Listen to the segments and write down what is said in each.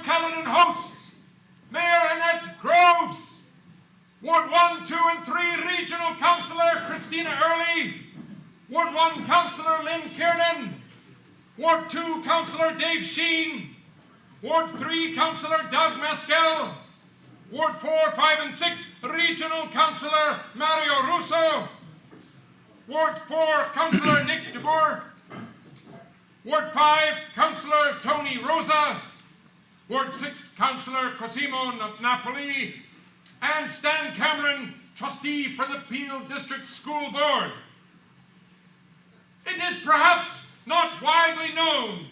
of Caledon hosts Mayor Annette Groves, Ward 1, 2, and 3 Regional Councillor Christina Early, Ward 1 Councillor Lynn Kiernan, Ward 2 Councillor Dave Sheen, Ward 3 Councillor Doug Mescal, Ward 4, 5, and 6 Regional Councillor Mario Russo, Ward 4 Councillor Nick DeBoer, Ward 5 Councillor Tony Rosa, Ward 6 Councillor Cosimo Napoli, and Stan Cameron, trustee for the Peel District School Board. It is perhaps not widely known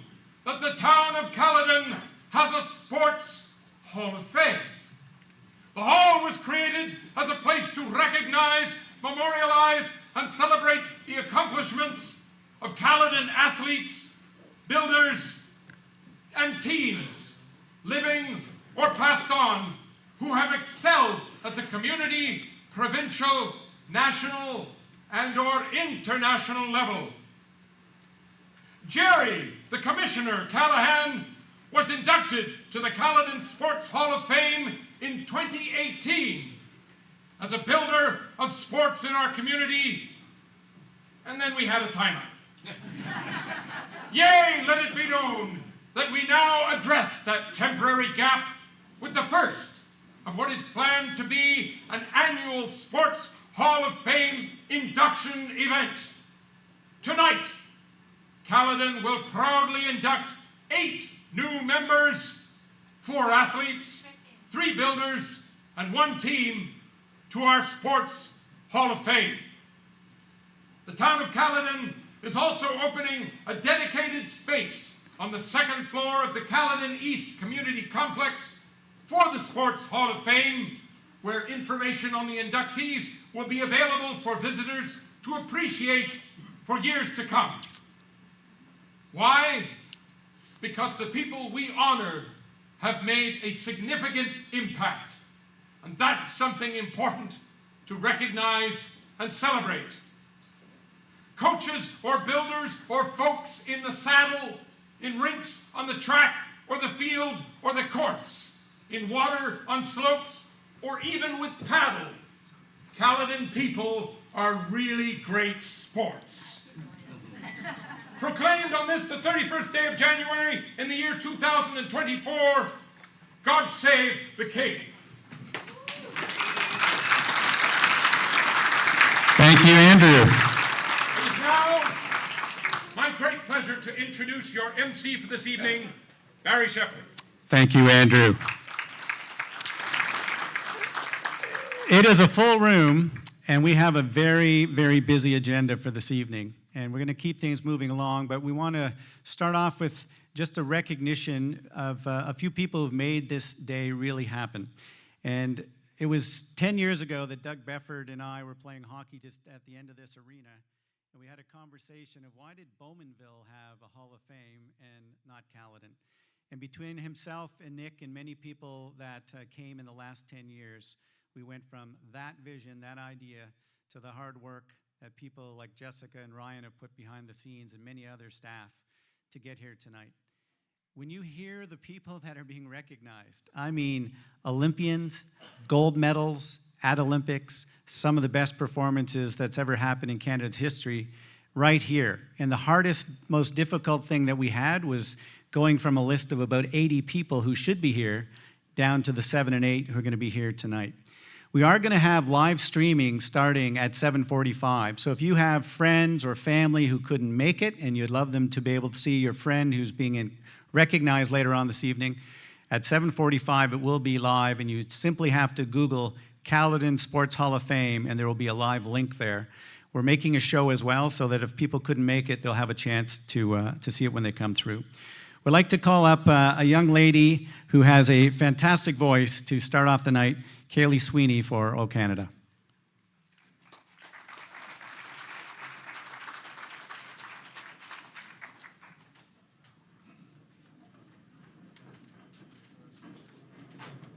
that the town of Caledon has a sports hall of fame. The hall was created as a place to recognize, memorialize, and celebrate the accomplishments of Caledon athletes, builders, and teams, living or passed on, who have excelled at the community, provincial, national, and/or international level. Jerry, the Commissioner Callahan, was inducted to the Caledon Sports Hall of Fame in 2018 as a builder of sports in our community, and then we had a timeout. Yea, let it be known that we now address that temporary gap with the first of what is planned to be an annual Sports Hall of Fame induction event. Tonight, Caledon will proudly induct 8 new members, 4 athletes, 3 builders, and 1 team to our Sports Hall of Fame. The town of Caledon is also opening a dedicated space on the 2nd floor of the Caledon East Community Complex for the Sports Hall of Fame, where information on the inductees will be available for visitors to appreciate for years to come. Why? Because the people we honor have made a significant impact, and that's something important to recognize and celebrate. Coaches or builders or folks in the saddle, in rinks, on the track, or the field, or the courts, in water, on slopes, or even with paddle, Caledon people are really great sports. Proclaimed on this, the 31st day of January in the year 2024, God save the King. Thank you, Andrew. It is now my great pleasure to introduce your MC for this evening, Barry Shepley. Thank you, Andrew. It is a full room, and we have a very, very busy agenda for this evening. And we're going to keep things moving along, but we want to start off with just a recognition of a few people who've made this day really happen. And it was 10 years ago that Doug Befford and I were playing hockey just at the end of this arena, and we had a conversation of why did Bowmanville have a Hall of Fame and not Caledon? And between himself and Nick and many people that came in the last 10 years, we went from that vision, that idea, to the hard work that people like Jessica and Ryan have put behind the scenes and many other staff to get here tonight. When you hear the people that are being recognized, I mean Olympians, gold medals at Olympics, some of the best performances that's ever happened in Canada's history right here. And the hardest, most difficult thing that we had was going from a list of about 80 people who should be here down to the 7 and 8 who are going to be here tonight. We are going to have live streaming starting at 7:45. So if you have friends or family who couldn't make it and you'd love them to be able to see your friend who's being recognized later on this evening, at 7:45 it will be live, and you simply have to Google Caledon Sports Hall of Fame and there will be a live link there. We're making a show as well so that if people couldn't make it, they'll have a chance to see it when they come through. We'd like to call up a young lady who has a fantastic voice to start off the night, Kaylee Sweeney for O Canada.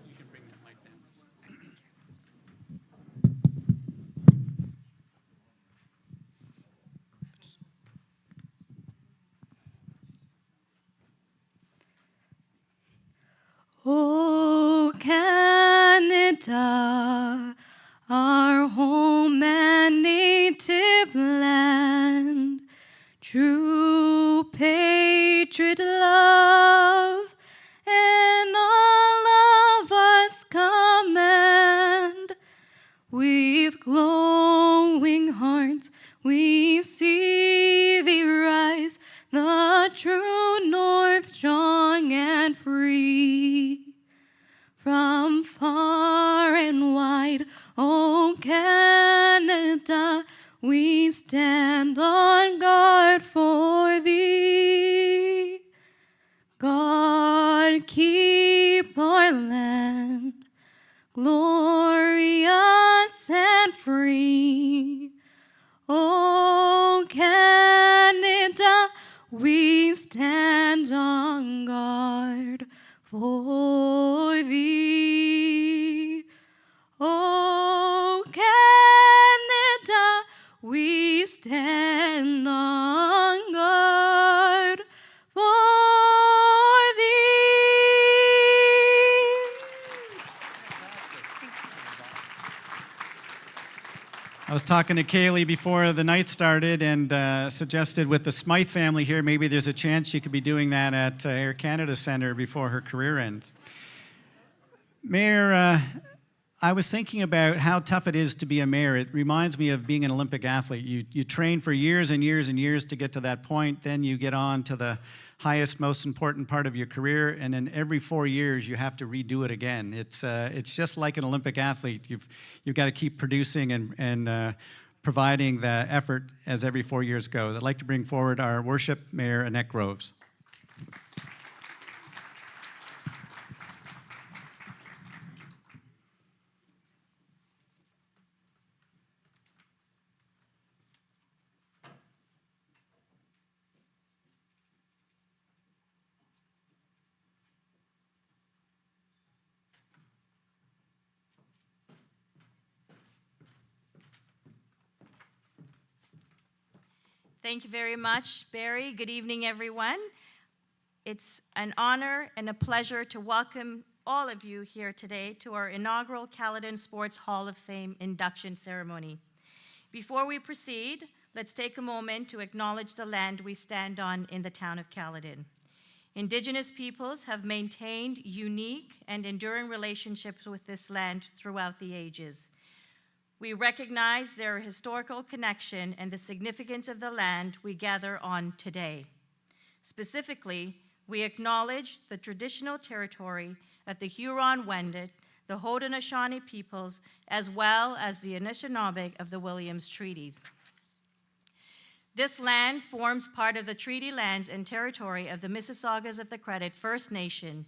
You can bring that mic down. Canada, our home and native land. True patriot love and all of us command. With glowing hearts we see thee rise, the true north strong and free. From far and wide, O Canada, we stand on guard for thee. God keep our land glorious and free. O Canada, we stand on guard for thee. O Canada, we stand on guard for thee. I was talking to Kaylee before the night started and suggested with the Smythe family here, maybe there's a chance she could be doing that at Air Canada Centre before her career ends. Mayor, I was thinking about how tough it is to be a mayor. It reminds me of being an Olympic athlete. You train for years and years and years to get to that point, then you get on to the highest, most important part of your career, and then every 4 years you have to redo it again. It's just like an Olympic athlete. You've got to keep producing and providing the effort as every 4 years goes. I'd like to bring forward our worship Mayor Annette Groves. Thank you very much, Barry. Good evening, everyone. It's an honor and a pleasure to welcome all of you here today to our inaugural Caledon Sports Hall of Fame induction ceremony. Before we proceed, let's take a moment to acknowledge the land we stand on in the town of Caledon. Indigenous peoples have maintained unique and enduring relationships with this land throughout the ages. We recognize their historical connection and the significance of the land we gather on today. Specifically, we acknowledge the traditional territory of the Huron-Wendat, the Haudenosaunee peoples, as well as the Anishinaabe of the Williams Treaties. This land forms part of the treaty lands and territory of the Mississaugas of the Credit First Nation.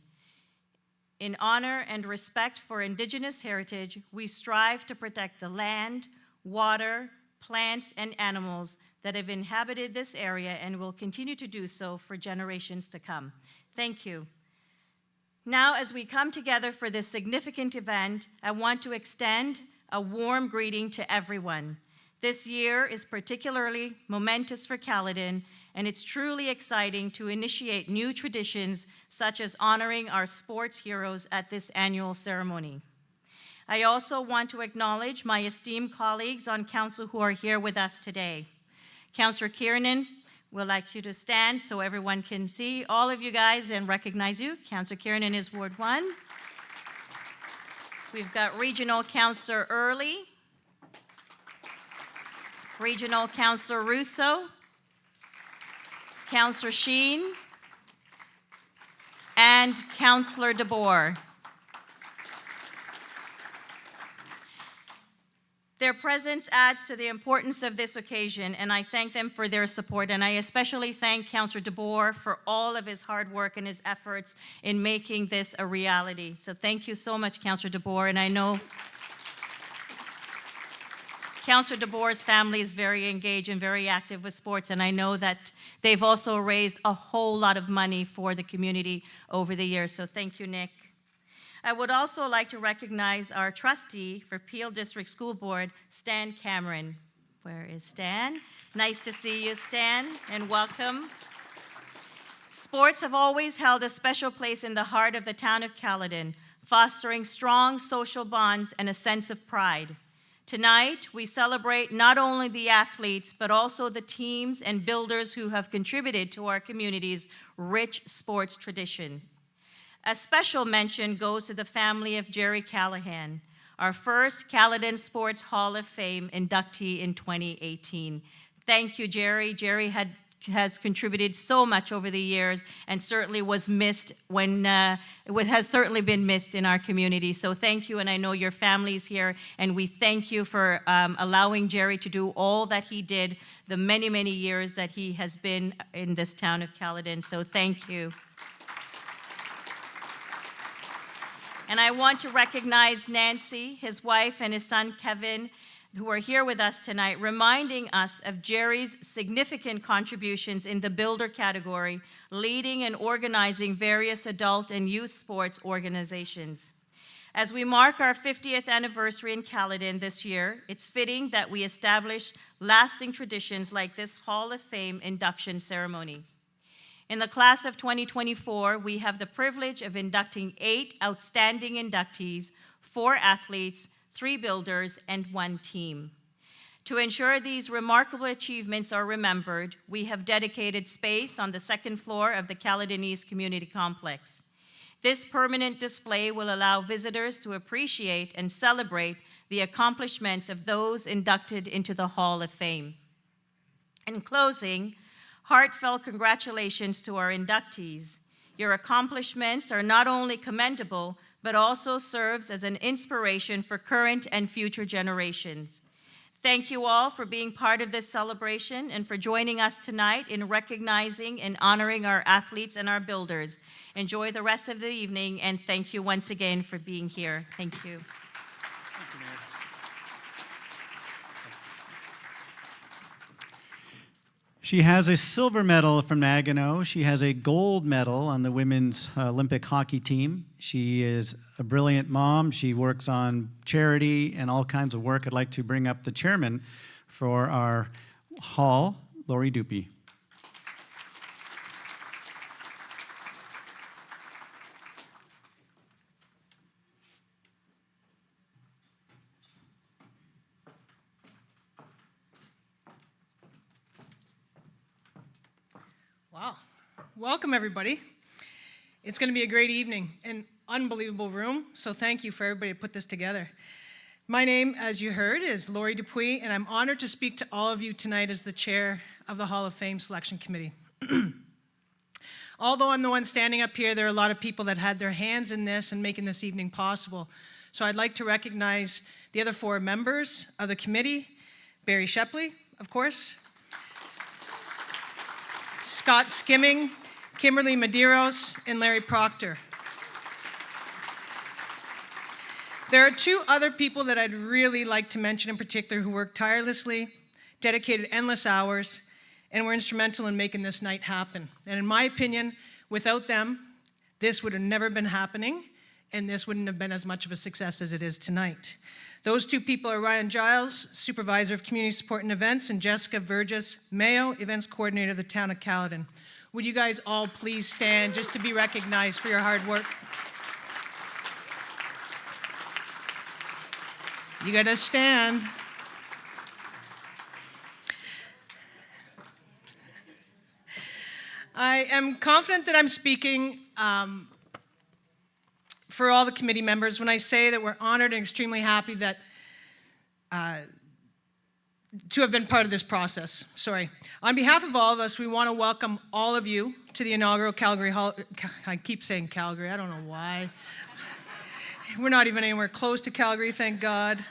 In honor and respect for Indigenous heritage, we strive to protect the land, water, plants, and animals that have inhabited this area and will continue to do so for generations to come. Thank you. Now, as we come together for this significant event, I want to extend a warm greeting to everyone. This year is particularly momentous for Caledon, and it's truly exciting to initiate new traditions such as honoring our sports heroes at this annual ceremony. I also want to acknowledge my esteemed colleagues on council who are here with us today. Councillor Kiernan, we'd like you to stand so everyone can see all of you guys and recognize you. Councillor Kiernan is Ward 1. We've got Regional Councillor Early, Regional Councillor Russo, Councillor Sheen, and Councillor DeBoer. Their presence adds to the importance of this occasion, and I thank them for their support, and I especially thank Councillor DeBoer for all of his hard work and his efforts in making this a reality. So thank you so much, Councillor DeBoer, and I know Councillor DeBoer's family is very engaged and very active with sports, and I know that they've also raised a whole lot of money for the community over the years, so thank you, Nick. I would also like to recognize our trustee for Peel District School Board, Stan Cameron. Where is Stan? Nice to see you, Stan, and welcome. Sports have always held a special place in the heart of the town of Caledon. fostering strong social bonds and a sense of pride. Tonight, we celebrate not only the athletes, but also the teams and builders who have contributed to our community's rich sports tradition. A special mention goes to the family of Jerry Callahan, our first Caledon Sports Hall of Fame inductee in 2018. Thank you, Jerry. Jerry has contributed so much over the years and certainly was missed has certainly been missed in our community. So thank you, and I know your family's here, and we thank you for allowing Jerry to do all that he did the many, many years that he has been in this town of Caledon. So thank you. And I want to recognize Nancy, his wife, and his son Kevin, who are here with us tonight, reminding us of Jerry's significant contributions in the builder category, leading and organizing various adult and youth sports organizations. As we mark our 50th anniversary in Caledon this year, it's fitting that we establish lasting traditions like this Hall of Fame induction ceremony. In the class of 2024, we have the privilege of inducting 8 outstanding inductees, 4 athletes, 3 builders, and 1 team. To ensure these remarkable achievements are remembered, we have dedicated space on the 2nd floor of the Caledon East Community Complex. This permanent display will allow visitors to appreciate and celebrate the accomplishments of those inducted into the Hall of Fame. In closing, heartfelt congratulations to our inductees. Your accomplishments are not only commendable, but also serves as an inspiration for current and future generations. Thank you all for being part of this celebration and for joining us tonight in recognizing and honoring our athletes and our builders. Enjoy the rest of the evening, and thank you once again for being here. Thank you. She has a silver medal from Nagano. She has a gold medal on the women's Olympic hockey team. She is a brilliant mom. She works on charity and all kinds of work. I'd like to bring up the chairman for our hall, Lori Dupuy. Wow. Welcome, everybody. It's going to be a great evening, an unbelievable room, so thank you for everybody who put this together. My name, as you heard, is Lori Dupuy, and I'm honored to speak to all of you tonight as the chair of the Hall of Fame Selection Committee. Although I'm the one standing up here, there are a lot of people that had their hands in this and making this evening possible. So I'd like to recognize the other 4 members of the committee, Barry Shepley, of course, Scott Skimming, Kimberly Medeiros, and Larry Proctor. There are 2 other people that I'd really like to mention in particular who worked tirelessly, dedicated endless hours, and were instrumental in making this night happen. And in my opinion, without them, this would have never been happening, and this wouldn't have been as much of a success as it is tonight. Those 2 people are Ryan Giles, Supervisor of Community Support and Events, and Jessica Verges, Mayo, Events Coordinator of the Town of Caledon. Would you guys all please stand just to be recognized for your hard work? You gotta stand. I am confident that I'm speaking for all the committee members when I say that we're honored and extremely happy that to have been part of this process. Sorry. On behalf of all of us, we want to welcome all of you to the inaugural Calgary Hall. I keep saying Calgary. I don't know why. We're not even anywhere close to Calgary, thank God.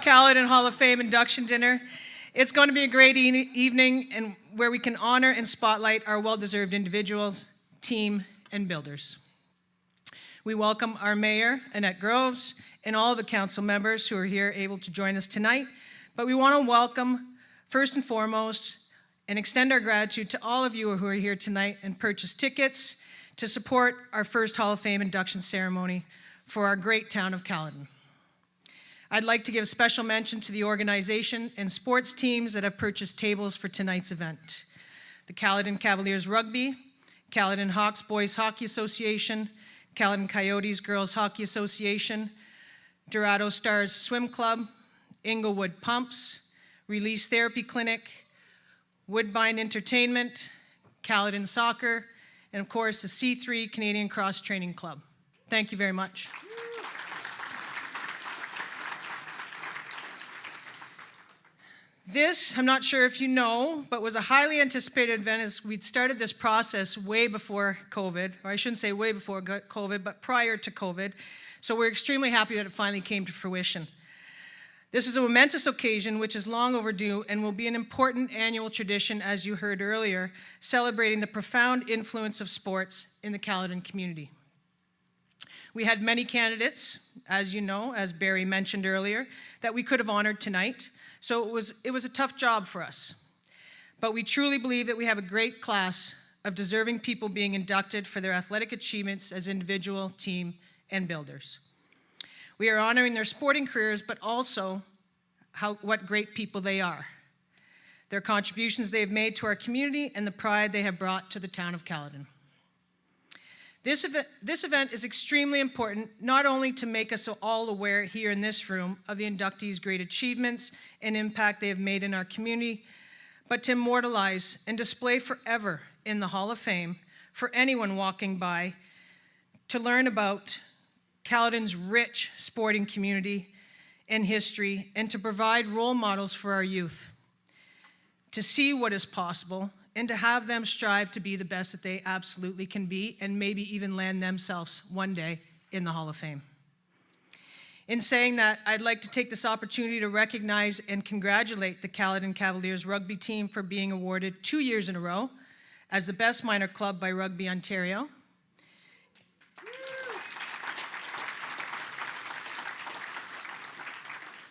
Caledon Hall of Fame induction dinner. It's going to be a great evening and where we can honor and spotlight our well-deserved individuals, team, and builders. We welcome our Mayor, Annette Groves, and all the council members who are here able to join us tonight. But we want to welcome, first and foremost, and extend our gratitude to all of you who are here tonight and purchased tickets to support our first Hall of Fame induction ceremony for our great town of Caledon. I'd like to give special mention to the organization and sports teams that have purchased tables for tonight's event. The Caledon Cavaliers Rugby, Caledon Hawks Boys Hockey Association, Caledon Coyotes Girls Hockey Association, Dorado Stars Swim Club, Inglewood Pumps, Release Therapy Clinic, Woodbine Entertainment, Caledon Soccer, and of course the C3 Canadian Cross Training Club. Thank you very much. This, I'm not sure if you know, but was a highly anticipated event as we'd started this process way before COVID, or I shouldn't say way before COVID, but prior to COVID. So we're extremely happy that it finally came to fruition. This is a momentous occasion which is long overdue and will be an important annual tradition, as you heard earlier, celebrating the profound influence of sports in the Caledon community. We had many candidates, as you know, as Barry mentioned earlier, that we could have honored tonight. So it was a tough job for us. But we truly believe that we have a great class of deserving people being inducted for their athletic achievements as individual, team, and builders. We are honoring their sporting careers, but also what great people they are, their contributions they have made to our community, and the pride they have brought to the town of Caledon. This event is extremely important, not only to make us all aware here in this room of the inductees' great achievements and impact they have made in our community, but to immortalize and display forever in the Hall of Fame for anyone walking by to learn about Caledon's rich sporting community and history, and to provide role models for our youth, to see what is possible, and to have them strive to be the best that they absolutely can be, and maybe even land themselves one day in the Hall of Fame. In saying that, I'd like to take this opportunity to recognize and congratulate the Caledon Cavaliers rugby team for being awarded 2 years in a row as the best minor club by Rugby Ontario.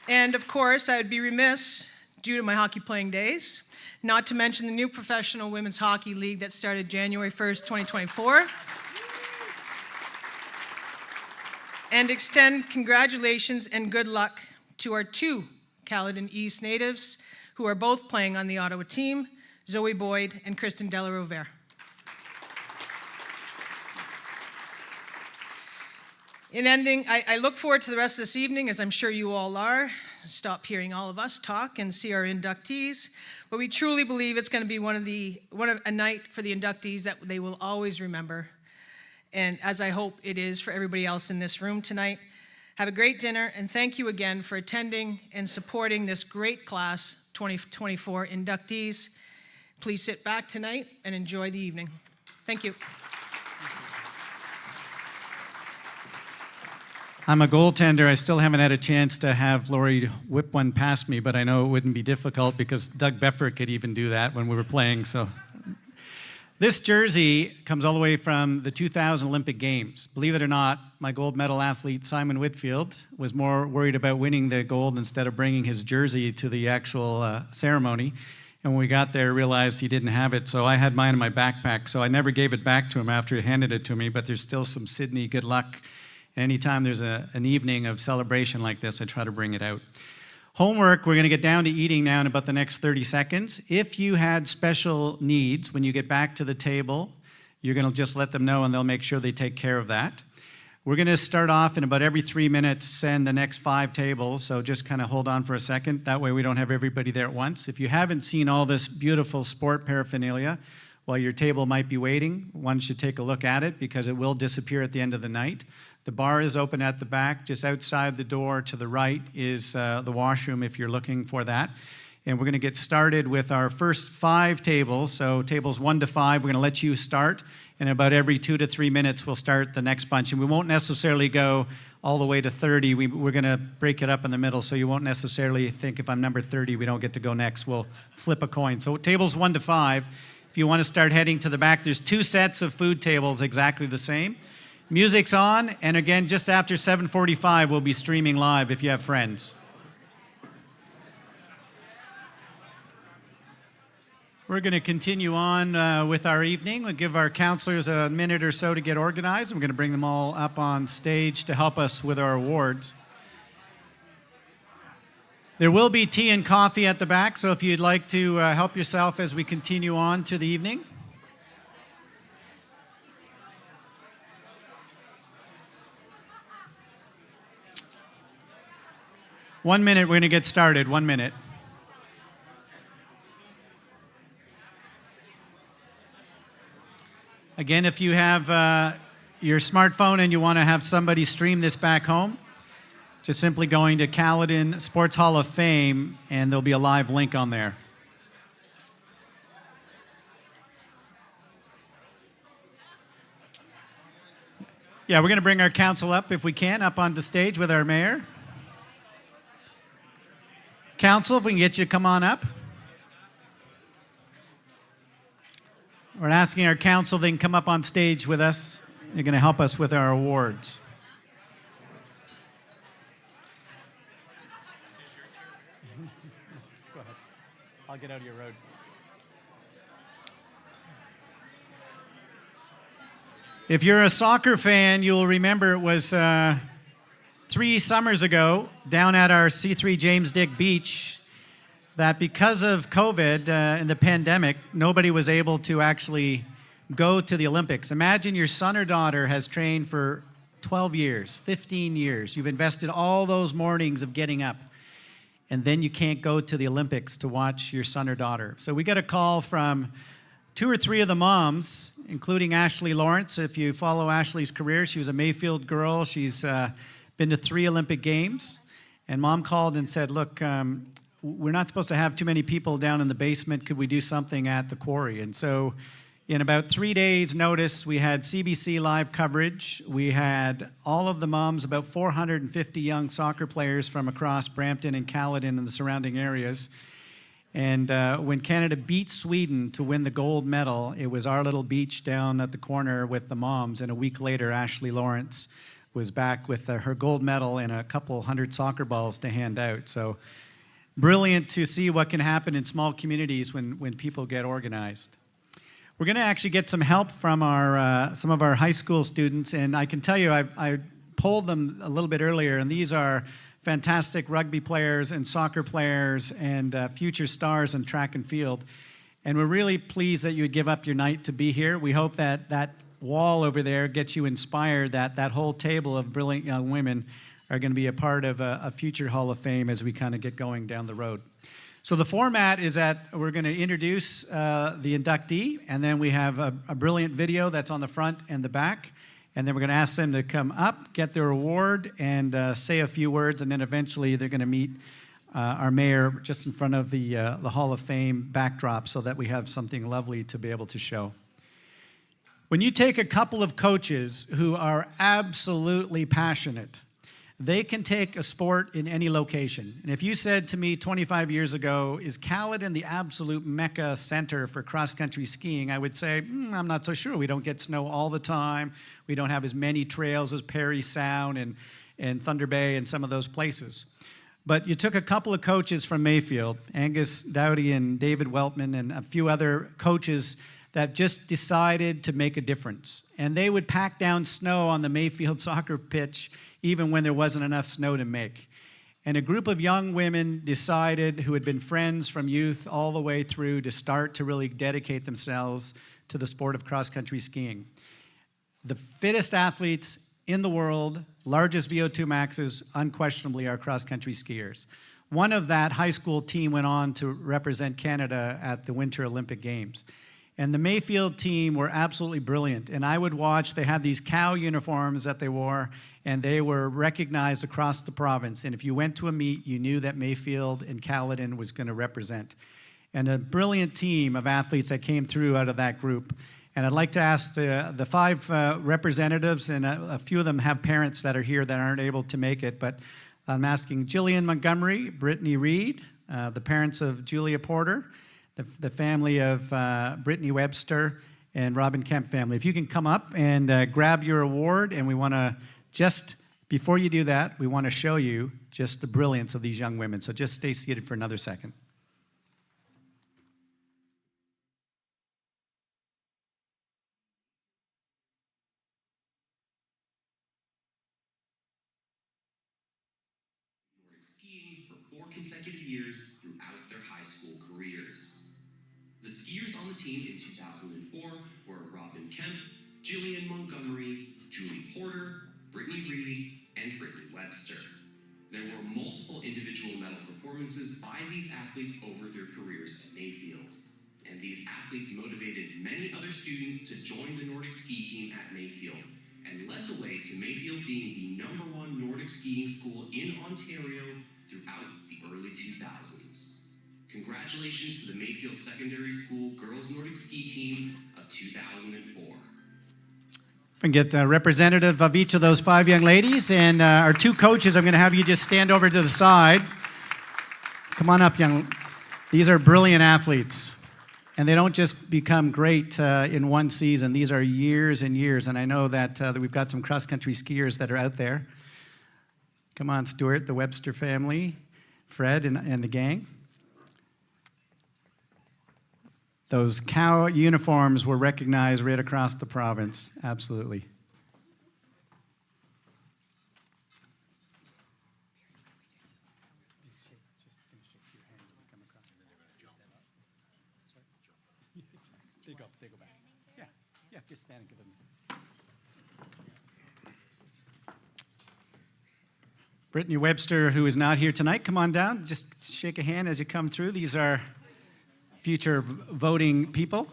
And of course, I would be remiss, due to my hockey playing days, not to mention the new professional women's hockey league that started January 1st, 2024. And extend congratulations and good luck to our 2 Caledon East natives who are both playing on the Ottawa team, Zoe Boyd and Kristen Delarovere. In ending, I look forward to the rest of this evening, as I'm sure you all are. Stop hearing all of us talk and see our inductees. But we truly believe it's going to be a night for the inductees that they will always remember. And as I hope it is for everybody else in this room tonight. Have a great dinner, and thank you again for attending and supporting this great class 2024 inductees. Please sit back tonight and enjoy the evening. Thank you. I'm a goaltender. I still haven't had a chance to have Lori whip one past me, but I know it wouldn't be difficult because Doug Beffer could even do that when we were playing. So this jersey comes all the way from the 2000 Olympic Games. Believe it or not, my gold medal athlete, Simon Whitfield, was more worried about winning the gold instead of bringing his jersey to the actual ceremony. And when we got there, realized he didn't have it, so I had mine in my backpack. So I never gave it back to him after he handed it to me, but there's still some Sydney good luck. Anytime there's an evening of celebration like this, I try to bring it out. Homework, we're going to get down to eating now in about the next 30 seconds. If you had special needs, when you get back to the table, you're going to just let them know and they'll make sure they take care of that. We're going to start off in about every 3 minutes, send the next 5 tables, so just kind of hold on for a second. That way we don't have everybody there at once. If you haven't seen all this beautiful sport paraphernalia, while your table might be waiting, one should take a look at it because it will disappear at the end of the night. The bar is open at the back. Just outside the door to the right is the washroom if you're looking for that. And we're going to get started with our first 5 tables. So tables 1 to 5, we're going to let you start. And about every 2 to 3 minutes, we'll start the next bunch. And we won't necessarily go all the way to 30. We're going to break it up in the middle. So you won't necessarily think if I'm number 30, we don't get to go next. We'll flip a coin. So tables 1 to 5, if you want to start heading to the back, there's 2 sets of food tables exactly the same. Music's on, and again, just after 7:45, we'll be streaming live if you have friends. We're going to continue on with our evening. We'll give our counselors a minute or so to get organized. We're going to bring them all up on stage to help us with our awards. There will be tea and coffee at the back, so if you'd like to help yourself as we continue on to the evening. 1 minute, we're going to get started. 1 minute. Again, if you have your smartphone and you want to have somebody stream this back home, just simply going to Caledon Sports Hall of Fame, and there'll be a live link on there. Yeah, we're going to bring our council up, if we can, up onto stage with our mayor. Council, if we can get you to come on up. We're asking our council if they can come up on stage with us. They're going to help us with our awards. Go ahead. I'll get out of your road. If you're a soccer fan, you'll remember it was 3 summers ago down at our C3 James Dick Beach that because of COVID and the pandemic, nobody was able to actually go to the Olympics. Imagine your son or daughter has trained for 12 years, 15 years. You've invested all those mornings of getting up, and then you can't go to the Olympics to watch your son or daughter. So we got a call from 2 or 3 of the moms, including Ashley Lawrence. If you follow Ashley's career, she was a Mayfield girl. She's been to 3 Olympic Games. And mom called and said, look, we're not supposed to have too many people down in the basement. Could we do something at the quarry? And so in about 3 days' notice, we had CBC live coverage. We had all of the moms, about 450 young soccer players from across Brampton and Caledon and the surrounding areas. And when Canada beat Sweden to win the gold medal, it was our little beach down at the corner with the moms. And a week later, Ashley Lawrence was back with her gold medal and a couple hundred soccer balls to hand out. So brilliant to see what can happen in small communities when people get organized. We're going to actually get some help from some of our high school students. And I can tell you, I polled them a little bit earlier, and these are fantastic rugby players and soccer players and future stars in track and field. And we're really pleased that you would give up your night to be here. We hope that that wall over there gets you inspired, that whole table of brilliant young women are going to be a part of a future Hall of Fame as we kind of get going down the road. So the format is that we're going to introduce the inductee, and then we have a brilliant video that's on the front and the back. And then we're going to ask them to come up, get their award, and say a few words. And then eventually they're going to meet our mayor just in front of the Hall of Fame backdrop so that we have something lovely to be able to show. When you take a couple of coaches who are absolutely passionate, they can take a sport in any location. And if you said to me 25 years ago, is Caledon the absolute mecca center for cross-country skiing, I would say, I'm not so sure. We don't get snow all the time. We don't have as many trails as Perry Sound and Thunder Bay and some of those places. But you took a couple of coaches from Mayfield, Angus Dowdy and David Weltman and a few other coaches that just decided to make a difference. And they would pack down snow on the Mayfield soccer pitch even when there wasn't enough snow to make. And a group of young women decided, who had been friends from youth all the way through, to start to really dedicate themselves to the sport of cross-country skiing. The fittest athletes in the world, largest VO2 maxes, unquestionably are cross-country skiers. One of that high school team went on to represent Canada at the Winter Olympic Games. And the Mayfield team were absolutely brilliant. And I would watch, they had these cow uniforms that they wore, and they were recognized across the province. And if you went to a meet, you knew that Mayfield and Caledon was going to represent. And a brilliant team of athletes that came through out of that group. And I'd like to ask the 5 representatives, and a few of them have parents that are here that aren't able to make it, but I'm asking Jillian Montgomery, Brittany Reed, the parents of Julia Porter, the family of Brittany Webster, and Robin Kemp family. If you can come up and grab your award, and we want to just, before you do that, we want to show you just the brilliance of these young women. So just stay seated for another second. Skiing for 4 consecutive years throughout their high school careers. The skiers on the team in 2004 were Robin Kemp, Jillian Montgomery, Julie Porter, Brittany Reed, and Brittany Webster. There were multiple individual medal performances by these athletes over their careers at Mayfield. And these athletes motivated many other students to join the Nordic ski team at Mayfield and led the way to Mayfield being the #1 Nordic skiing school in Ontario throughout the early 2000s. Congratulations to the Mayfield Secondary School Girls Nordic Ski Team of 2004. If I can get a representative of each of those 5 young ladies, and our 2 coaches, I'm going to have you just stand over to the side. Come on up, young. These are brilliant athletes. And they don't just become great in one season. These are years and years. And I know that we've got some cross-country skiers that are out there. Come on, Stuart, the Webster family, Fred, and the gang. Those cow uniforms were recognized right across the province. Absolutely. They go back. Yeah, just stand and give them. Brittany Webster, who is not here tonight, come on down. Just shake a hand as you come through. These are future voting people.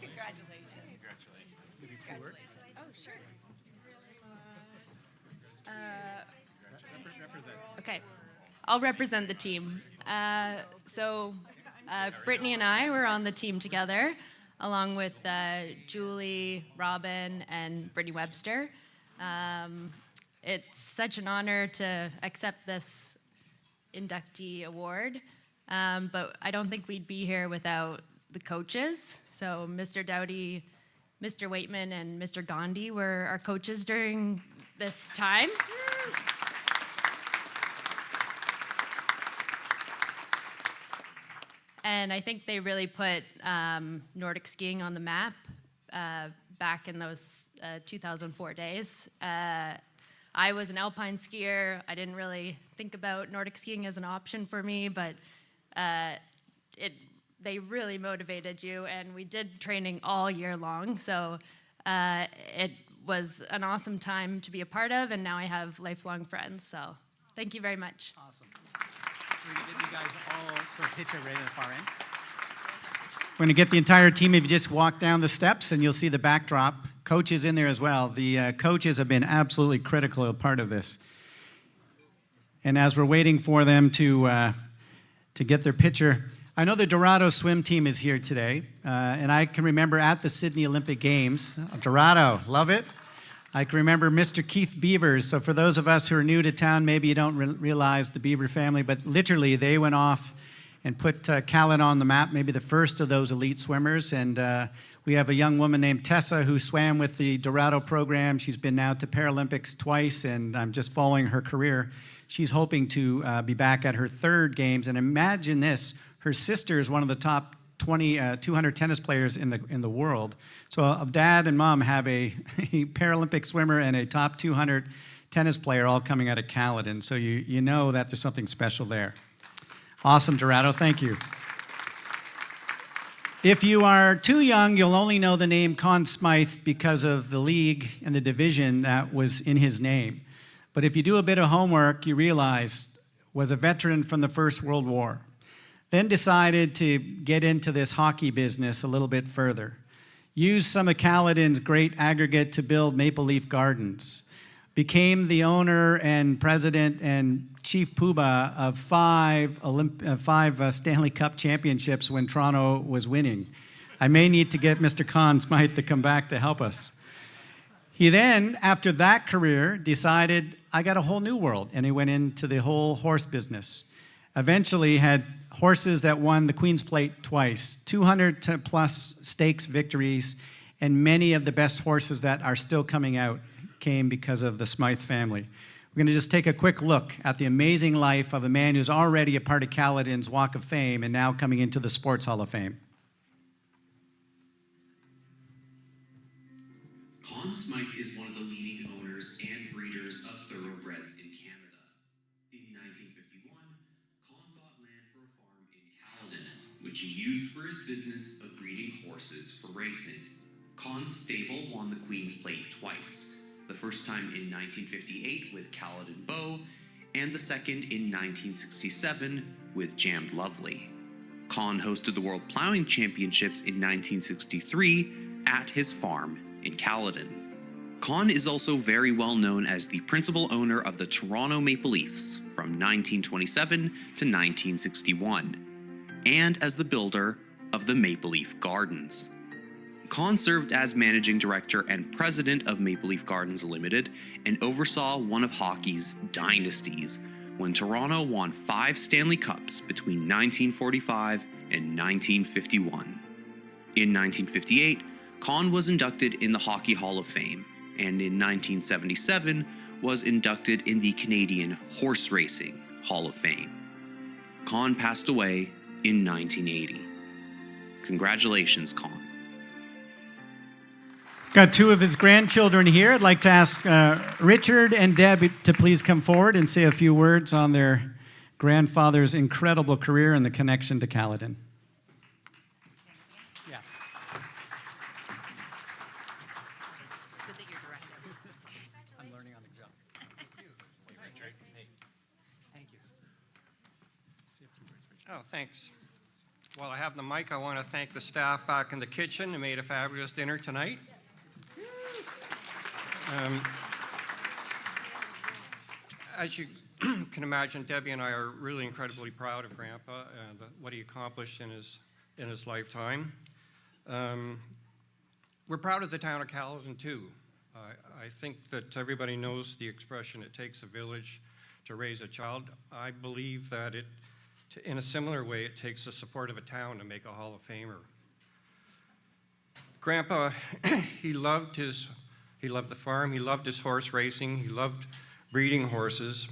Congratulations. Oh, sure. Okay, I'll represent the team. Brittany and I were on the team together, along with Julie, Robin, and Brittany Webster. It's such an honor to accept this inductee award, but I don't think we'd be here without the coaches. So Mr. Dowdy, Mr. Waitman, and Mr. Gandhi were our coaches during this time. And I think they really put Nordic skiing on the map back in those 2004 days. I was an alpine skier. I didn't really think about Nordic skiing as an option for me, but they really motivated you, and we did training all year long. So it was an awesome time to be a part of, and now I have lifelong friends. So thank you very much. Awesome. We're going to get you guys all for a picture right at the far end. We're going to get the entire team. If you just walk down the steps, and you'll see the backdrop. Coaches in there as well. The coaches have been absolutely critical a part of this. And as we're waiting for them to get their picture, I know the Dorado swim team is here today, and I can remember at the Sydney Olympic Games, Dorado, love it. I can remember Mr. Keith Beavers. So for those of us who are new to town, maybe you don't realize the Beaver family, but literally they went off and put Caledon on the map, maybe the first of those elite swimmers. And we have a young woman named Tessa who swam with the Dorado program. She's been now to Paralympics twice, and I'm just following her career. She's hoping to be back at her 3rd games. And imagine this, her sister is one of the top 200 tennis players in the world. So dad and mom have a Paralympic swimmer and a top 200 tennis player all coming out of Caledon. So you know that there's something special there. Awesome, Dorado. Thank you. If you are too young, you'll only know the name Conn Smythe because of the league and the division that was in his name. But if you do a bit of homework, you realize was a veteran from the First World War. Then decided to get into this hockey business a little bit further. Used some of Caledon's great aggregate to build Maple Leaf Gardens. Became the owner and president and chief poobah of 5 Stanley Cup championships when Toronto was winning. I may need to get Mr. Conn Smythe to come back to help us. He then, after that career, decided, I got a whole new world, and he went into the whole horse business. Eventually had horses that won the Queen's Plate twice, 200 plus stakes victories, and many of the best horses that are still coming out came because of the Smythe family. We're going to just take a quick look at the amazing life of a man who's already a part of Caledon's Walk of Fame and now coming into the Sports Hall of Fame. Conn Smythe is one of the leading owners and breeders of thoroughbreds in Canada. In 1951, Conn bought land for a farm in Caledon, which he used for his business of breeding horses for racing. Con's stable won the Queen's Plate twice, the first time in 1958 with Caledon Bow, and the second in 1967 with Jammed Lovely. Con hosted the World Plowing Championships in 1963 at his farm in Caledon. Con is also very well known as the principal owner of the Toronto Maple Leafs from 1927 to 1961, and as the builder of the Maple Leaf Gardens. Con served as managing director and president of Maple Leaf Gardens Limited and oversaw one of hockey's dynasties when Toronto won 5 Stanley Cups between 1945 and 1951. In 1958, Con was inducted in the Hockey Hall of Fame, and in 1977 was inducted in the Canadian Horse Racing Hall of Fame. Con passed away in 1980. Congratulations, Con. Got 2 of his grandchildren here. I'd like to ask Richard and Deb to please come forward and say a few words on their grandfather's incredible career and the connection to Caledon. Yeah. Good that you're director. I'm learning on the job. Thank you. Oh, thanks. While I have the mic, I want to thank the staff back in the kitchen who made a fabulous dinner tonight. As you can imagine, Debbie and I are really incredibly proud of Grandpa and what he accomplished in his lifetime. We're proud of the town of Caledon too. I think that everybody knows the expression, it takes a village to raise a child. I believe that in a similar way, it takes the support of a town to make a Hall of Famer. Grandpa, he loved the farm, he loved his horse racing, he loved breeding horses,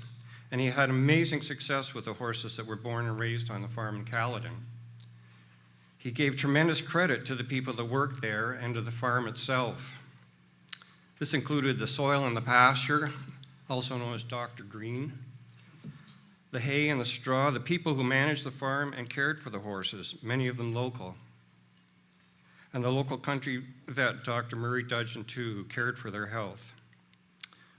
and he had amazing success with the horses that were born and raised on the farm in Caledon. He gave tremendous credit to the people that worked there and to the farm itself. This included the soil and the pasture, also known as Dr. Green, the hay and the straw, the people who managed the farm and cared for the horses, many of them local, and the local country vet, Dr. Murray Dudgeon, too, who cared for their health.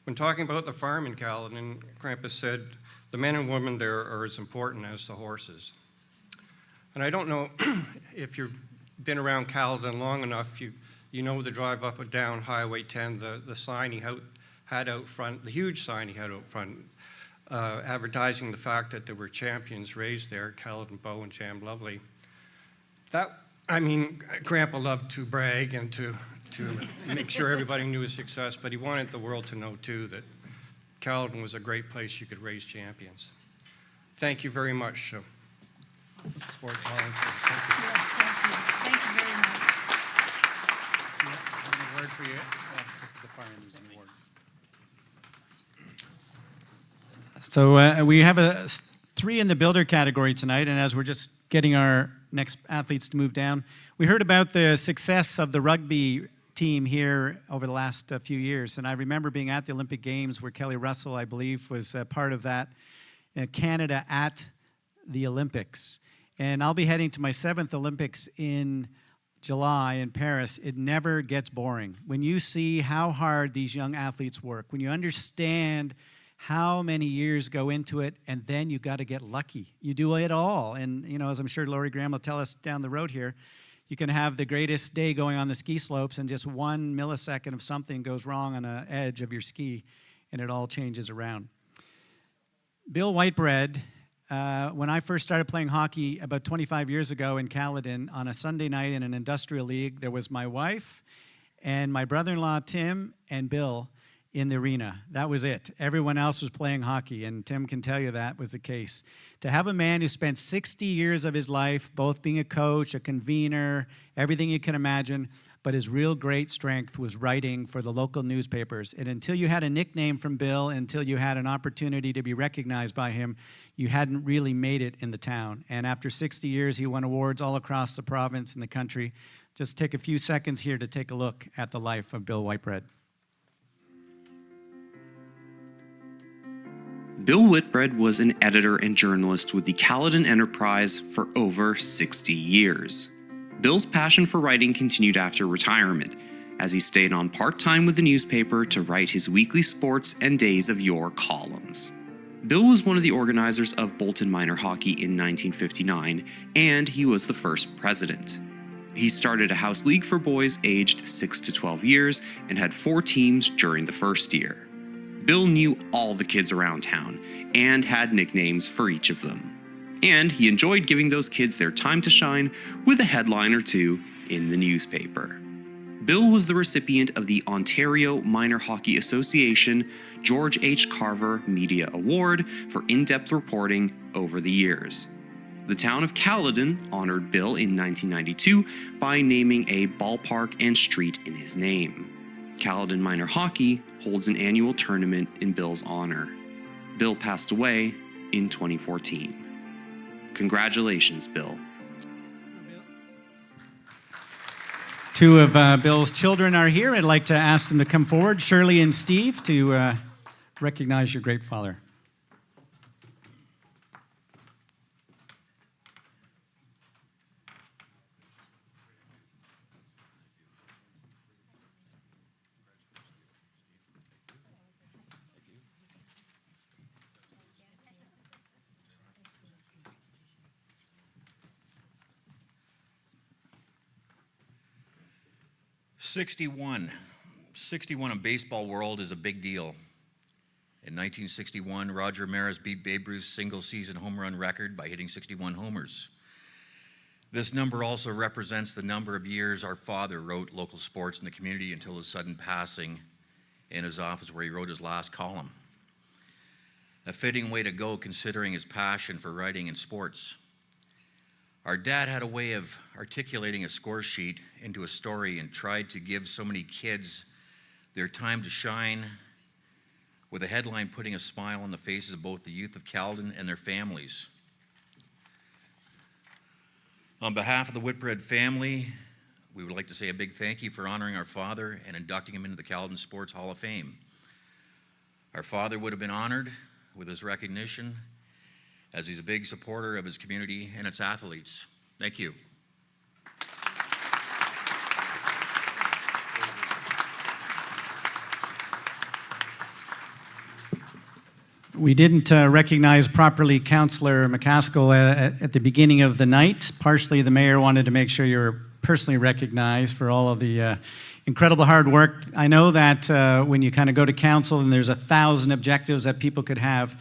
When talking about the farm in Caledon, Grandpa said, the men and women there are as important as the horses. And I don't know if you've been around Caledon long enough, you know the drive up and down Highway 10, the sign he had out front, the huge sign he had out front, advertising the fact that there were champions raised there, Caledon Bow and Jammed Lovely. Grandpa loved to brag and to make sure everybody knew his success, but he wanted the world to know too that Caledon was a great place you could raise champions. Thank you very much. Sports volunteers. Thank you. Yes, thank you. Thank you very much. A word for you. This is the fireman's award. So we have 3 in the builder category tonight, and as we're just getting our next athletes to move down, we heard about the success of the rugby team here over the last few years, and I remember being at the Olympic Games where Kelly Russell, I believe, was part of that, Canada at the Olympics. And I'll be heading to my 7th Olympics in July in Paris. It never gets boring. When you see how hard these young athletes work, when you understand how many years go into it, and then you got to get lucky. You do it all. And, as I'm sure Lori Graham will tell us down the road here, you can have the greatest day going on the ski slopes and just 1 millisecond of something goes wrong on the edge of your ski, and it all changes around. Bill Whitebread, when I first started playing hockey about 25 years ago in Caledon, on a Sunday night in an industrial league, there was my wife and my brother-in-law, Tim, and Bill in the arena. That was it. Everyone else was playing hockey, and Tim can tell you that was the case. To have a man who spent 60 years of his life both being a coach, a convener, everything you can imagine, but his real great strength was writing for the local newspapers. And until you had a nickname from Bill, until you had an opportunity to be recognized by him, you hadn't really made it in the town. And after 60 years, he won awards all across the province and the country. Just take a few seconds here to take a look at the life of Bill Whitebread. Bill Whitbread was an editor and journalist with the Caledon Enterprise for over 60 years. Bill's passion for writing continued after retirement, as he stayed on part-time with the newspaper to write his weekly sports and Days of Yore columns. Bill was one of the organizers of Bolton Minor Hockey in 1959, and he was the first president. He started a house league for boys aged 6 to 12 years and had 4 teams during the first year. Bill knew all the kids around town and had nicknames for each of them. And he enjoyed giving those kids their time to shine with a headline or two in the newspaper. Bill was the recipient of the Ontario Minor Hockey Association George H. Carver Media Award for in-depth reporting over the years. The town of Caledon honored Bill in 1992 by naming a ballpark and street in his name. Caledon Minor Hockey holds an annual tournament in Bill's honor. Bill passed away in 2014. Congratulations, Bill. 2 of Bill's children are here. I'd like to ask them to come forward, Shirley and Steve, to recognize your great father. '61 in baseball world is a big deal. In 1961, Roger Maris beat Babe Ruth's single-season home run record by hitting 61 homers. This number also represents the number of years our father wrote local sports in the community until his sudden passing in his office where he wrote his last column. A fitting way to go considering his passion for writing and sports. Our dad had a way of articulating a score sheet into a story and tried to give so many kids their time to shine, with a headline putting a smile on the faces of both the youth of Caledon and their families. On behalf of the Whitbread family, we would like to say a big thank you for honoring our father and inducting him into the Caledon Sports Hall of Fame. Our father would have been honored with his recognition, as he's a big supporter of his community and its athletes. Thank you. We didn't recognize properly Councillor McCaskill at the beginning of the night. Partially, the mayor wanted to make sure you were personally recognized for all of the incredible hard work. I know that when you kind of go to council and there's 1,000 objectives that people could have,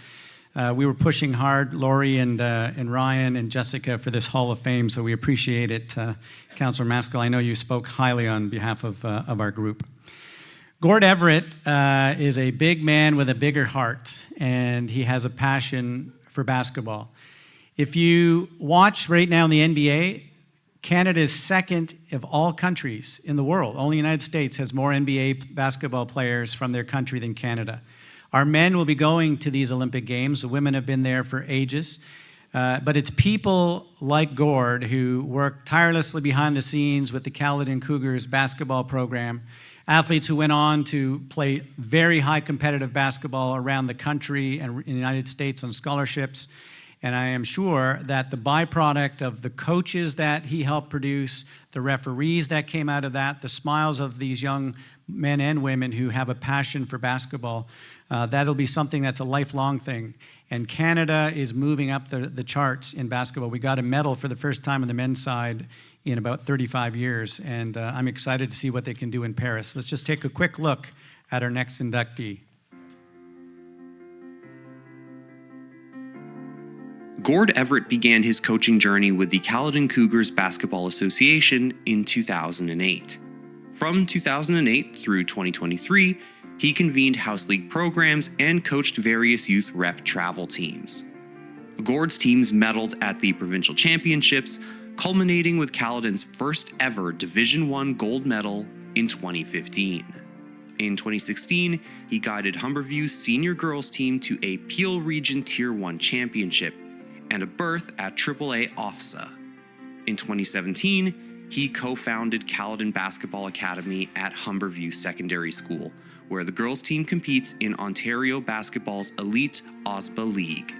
we were pushing hard, Lori and Ryan and Jessica, for this Hall of Fame, so we appreciate it. Councillor Maskell, I know you spoke highly on behalf of our group. Gord Everett is a big man with a bigger heart, and he has a passion for basketball. If you watch right now in the NBA, Canada is second of all countries in the world. Only the United States has more NBA basketball players from their country than Canada. Our men will be going to these Olympic Games. The women have been there for ages. But it's people like Gord who work tirelessly behind the scenes with the Caledon Cougars basketball program, athletes who went on to play very high competitive basketball around the country and in the United States on scholarships. And I am sure that the byproduct of the coaches that he helped produce, the referees that came out of that, the smiles of these young men and women who have a passion for basketball, that'll be something that's a lifelong thing. And Canada is moving up the charts in basketball. We got a medal for the first time on the men's side in about 35 years, and I'm excited to see what they can do in Paris. Let's just take a quick look at our next inductee. Gord Everett began his coaching journey with the Caledon Cougars Basketball Association in 2008. From 2008 through 2023, he convened house league programs and coached various youth rep travel teams. Gord's teams medaled at the provincial championships, culminating with Caledon's first ever Division I gold medal in 2015. In 2016, he guided Humberview's senior girls team to a Peel Region Tier 1 championship and a berth at AAA OFSA. In 2017, he co-founded Caledon Basketball Academy at Humberview Secondary School, where the girls' team competes in Ontario Basketball's elite OSBA League.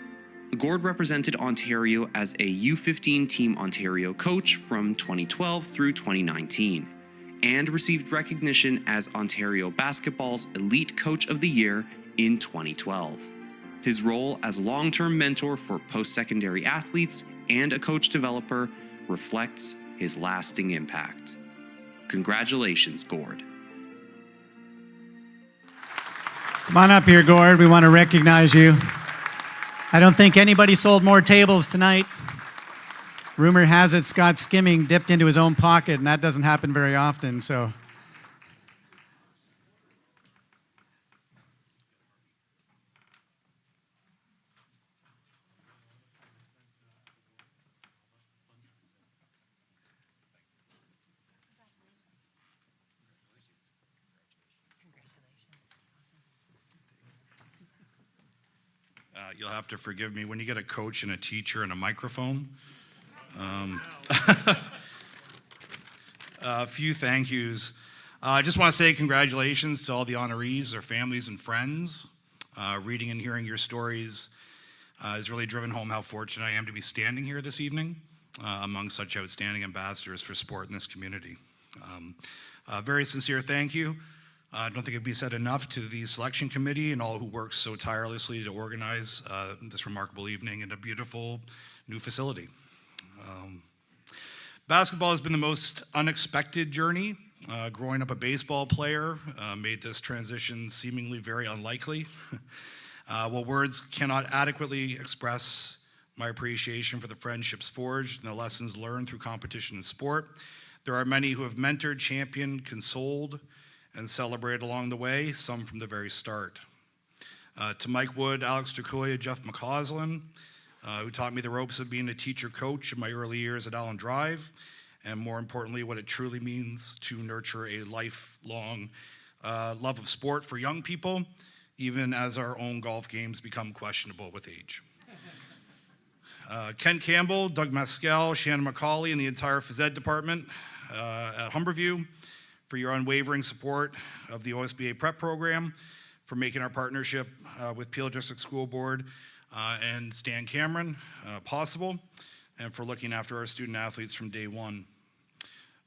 Gord represented Ontario as a U15 Team Ontario coach from 2012 through 2019, and received recognition as Ontario Basketball's Elite Coach of the Year in 2012. His role as long-term mentor for post-secondary athletes and a coach developer reflects his lasting impact. Congratulations, Gord. Come on up here, Gord. We want to recognize you. I don't think anybody sold more tables tonight. Rumor has it Scott Skimming dipped into his own pocket, and that doesn't happen very often, so. You'll have to forgive me when you get a coach and a teacher and a microphone. A few thank yous. I just want to say congratulations to all the honorees, their families and friends. Reading and hearing your stories has really driven home how fortunate I am to be standing here this evening among such outstanding ambassadors for sport in this community. A very sincere thank you. I don't think it can be said enough to the selection committee and all who worked so tirelessly to organize this remarkable evening in a beautiful new facility. Basketball has been the most unexpected journey. Growing up a baseball player made this transition seemingly very unlikely. While words cannot adequately express my appreciation for the friendships forged and the lessons learned through competition and sport, there are many who have mentored, championed, consoled, and celebrated along the way, some from the very start. To Mike Wood, Alex Takoya, Jeff McCausland, who taught me the ropes of being a teacher-coach in my early years at Allen Drive, and more importantly, what it truly means to nurture a lifelong love of sport for young people, even as our own golf games become questionable with age. Ken Campbell, Doug Mescal, Shannon McCauley, and the entire phys ed department at Humberview, for your unwavering support of the OSBA prep program, for making our partnership with Peel District School Board and Stan Cameron possible, and for looking after our student athletes from day one.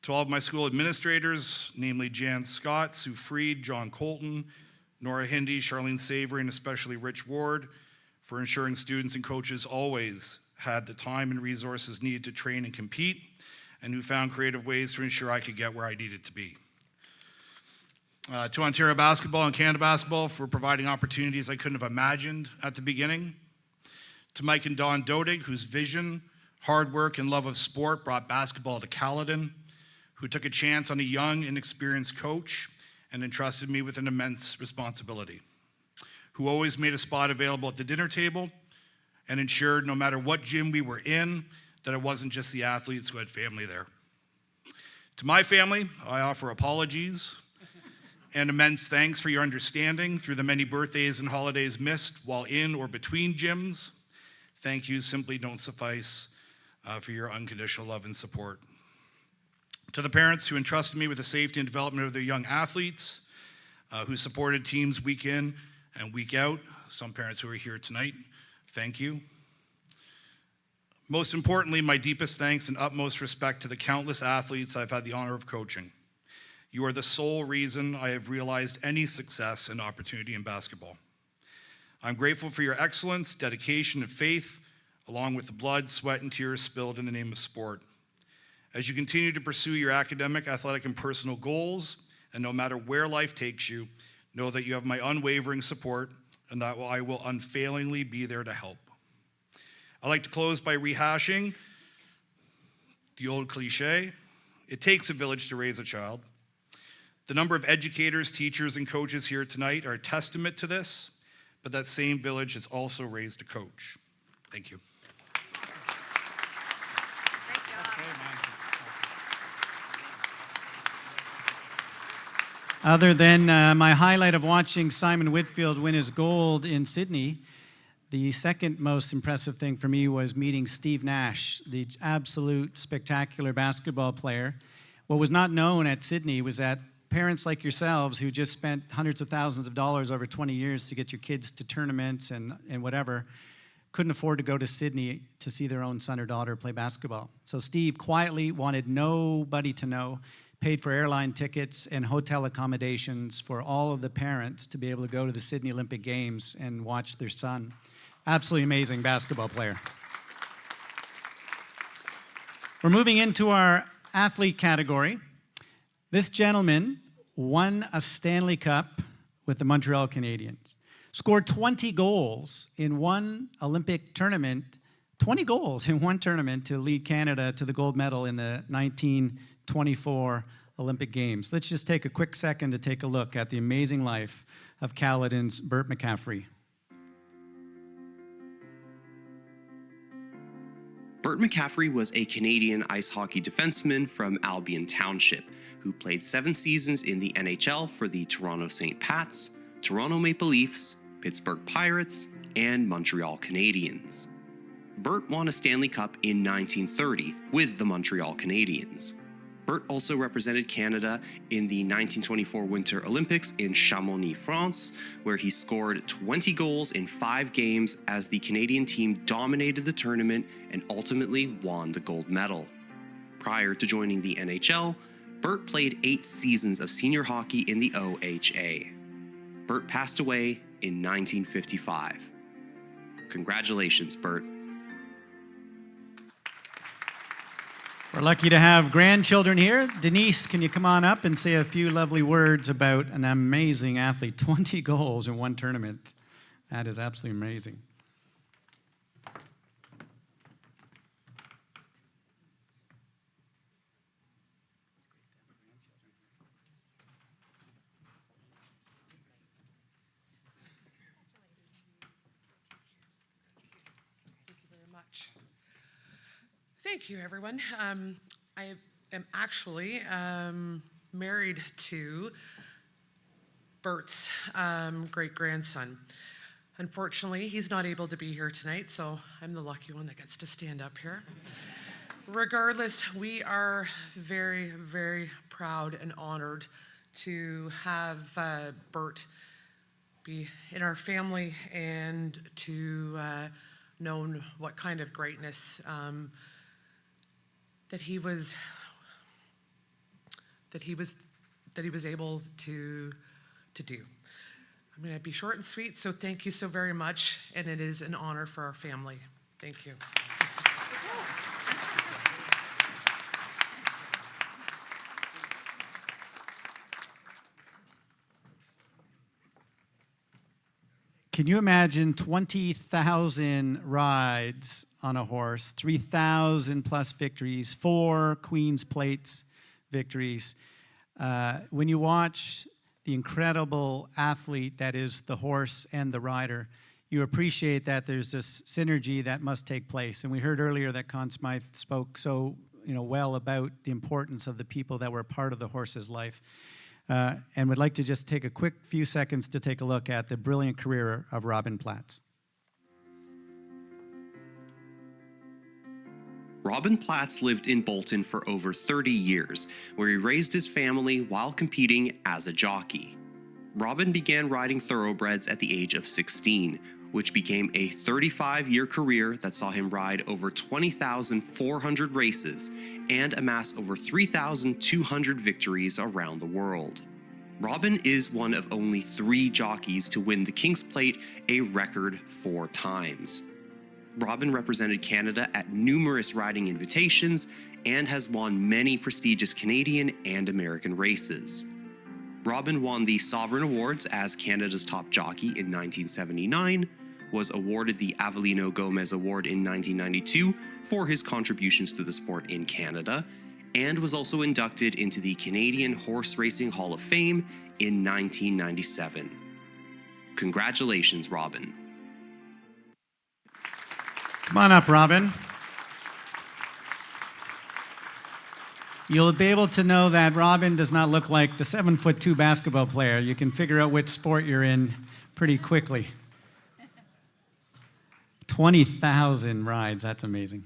To all of my school administrators, namely Jan Scott, Sue Freed, John Colton, Nora Hindy, Charlene Savory, and especially Rich Ward, for ensuring students and coaches always had the time and resources needed to train and compete, and who found creative ways to ensure I could get where I needed to be. To Ontario Basketball and Canada Basketball for providing opportunities I couldn't have imagined at the beginning. To Mike and Don Dodig, whose vision, hard work, and love of sport brought basketball to Caledon, who took a chance on a young, inexperienced coach and entrusted me with an immense responsibility, who always made a spot available at the dinner table and ensured no matter what gym we were in, that it wasn't just the athletes who had family there. To my family, I offer apologies and immense thanks for your understanding through the many birthdays and holidays missed while in or between gyms. Thank yous simply don't suffice for your unconditional love and support. To the parents who entrusted me with the safety and development of their young athletes, who supported teams week in and week out, some parents who are here tonight, thank you. Most importantly, my deepest thanks and utmost respect to the countless athletes I've had the honor of coaching. You are the sole reason I have realized any success and opportunity in basketball. I'm grateful for your excellence, dedication, and faith, along with the blood, sweat, and tears spilled in the name of sport. As you continue to pursue your academic, athletic, and personal goals, and no matter where life takes you, know that you have my unwavering support and that I will unfailingly be there to help. I'd like to close by rehashing the old cliche, it takes a village to raise a child. The number of educators, teachers, and coaches here tonight are a testament to this, but that same village has also raised a coach. Thank you. Other than my highlight of watching Simon Whitfield win his gold in Sydney, the second most impressive thing for me was meeting Steve Nash, the absolute spectacular basketball player. What was not known at Sydney was that parents like yourselves who just spent hundreds of thousands of dollars over 20 years to get your kids to tournaments and whatever, couldn't afford to go to Sydney to see their own son or daughter play basketball. So Steve quietly wanted nobody to know, paid for airline tickets and hotel accommodations for all of the parents to be able to go to the Sydney Olympic Games and watch their son. Absolutely amazing basketball player. We're moving into our athlete category. This gentleman won a Stanley Cup with the Montreal Canadiens, scored 20 goals in one Olympic tournament, 20 goals in one tournament to lead Canada to the gold medal in the 1924 Olympic Games. Let's just take a quick second to take a look at the amazing life of Caledon's Burt McCaffrey. Burt McCaffrey was a Canadian ice hockey defenseman from Albion Township who played 7 seasons in the NHL for the Toronto St. Pats, Toronto Maple Leafs, Pittsburgh Pirates, and Montreal Canadiens. Burt won a Stanley Cup in 1930 with the Montreal Canadiens. Burt also represented Canada in the 1924 Winter Olympics in Chamonix, France, where he scored 20 goals in 5 games as the Canadian team dominated the tournament and ultimately won the gold medal. Prior to joining the NHL, Burt played 8 seasons of senior hockey in the OHA. Burt passed away in 1955. Congratulations, Burt. We're lucky to have grandchildren here. Denise, can you come on up and say a few lovely words about an amazing athlete? 20 goals in one tournament. That is absolutely amazing. Thank you, everyone. I am actually married to Burt's great-grandson. Unfortunately, he's not able to be here tonight, so I'm the lucky one that gets to stand up here. Regardless, we are very, very proud and honored to have Burt be in our family and to know what kind of greatness that he was able to do. I'm going to be short and sweet, so thank you so very much, and it is an honor for our family. Thank you. Can you imagine 20,000 rides on a horse, 3,000 plus victories, 4 Queen's Plates victories? When you watch the incredible athlete that is the horse and the rider, you appreciate that there's this synergy that must take place. And we heard earlier that Conn Smythe spoke so well about the importance of the people that were part of the horse's life. And would like to just take a quick few seconds to take a look at the brilliant career of Robin Platz. Robin Platz lived in Bolton for over 30 years, where he raised his family while competing as a jockey. Robin began riding thoroughbreds at the age of 16, which became a 35-year career that saw him ride over 20,400 races and amass over 3,200 victories around the world. Robin is one of only 3 jockeys to win the King's Plate a record 4 times. Robin represented Canada at numerous riding invitations and has won many prestigious Canadian and American races. Robin won the Sovereign Awards as Canada's top jockey in 1979, was awarded the Avelino Gomez Award in 1992 for his contributions to the sport in Canada, and was also inducted into the Canadian Horse Racing Hall of Fame in 1997. Congratulations, Robin. Come on up, Robin. You'll be able to know that Robin does not look like the 7'2" basketball player. You can figure out which sport you're in pretty quickly. 20,000 rides, that's amazing.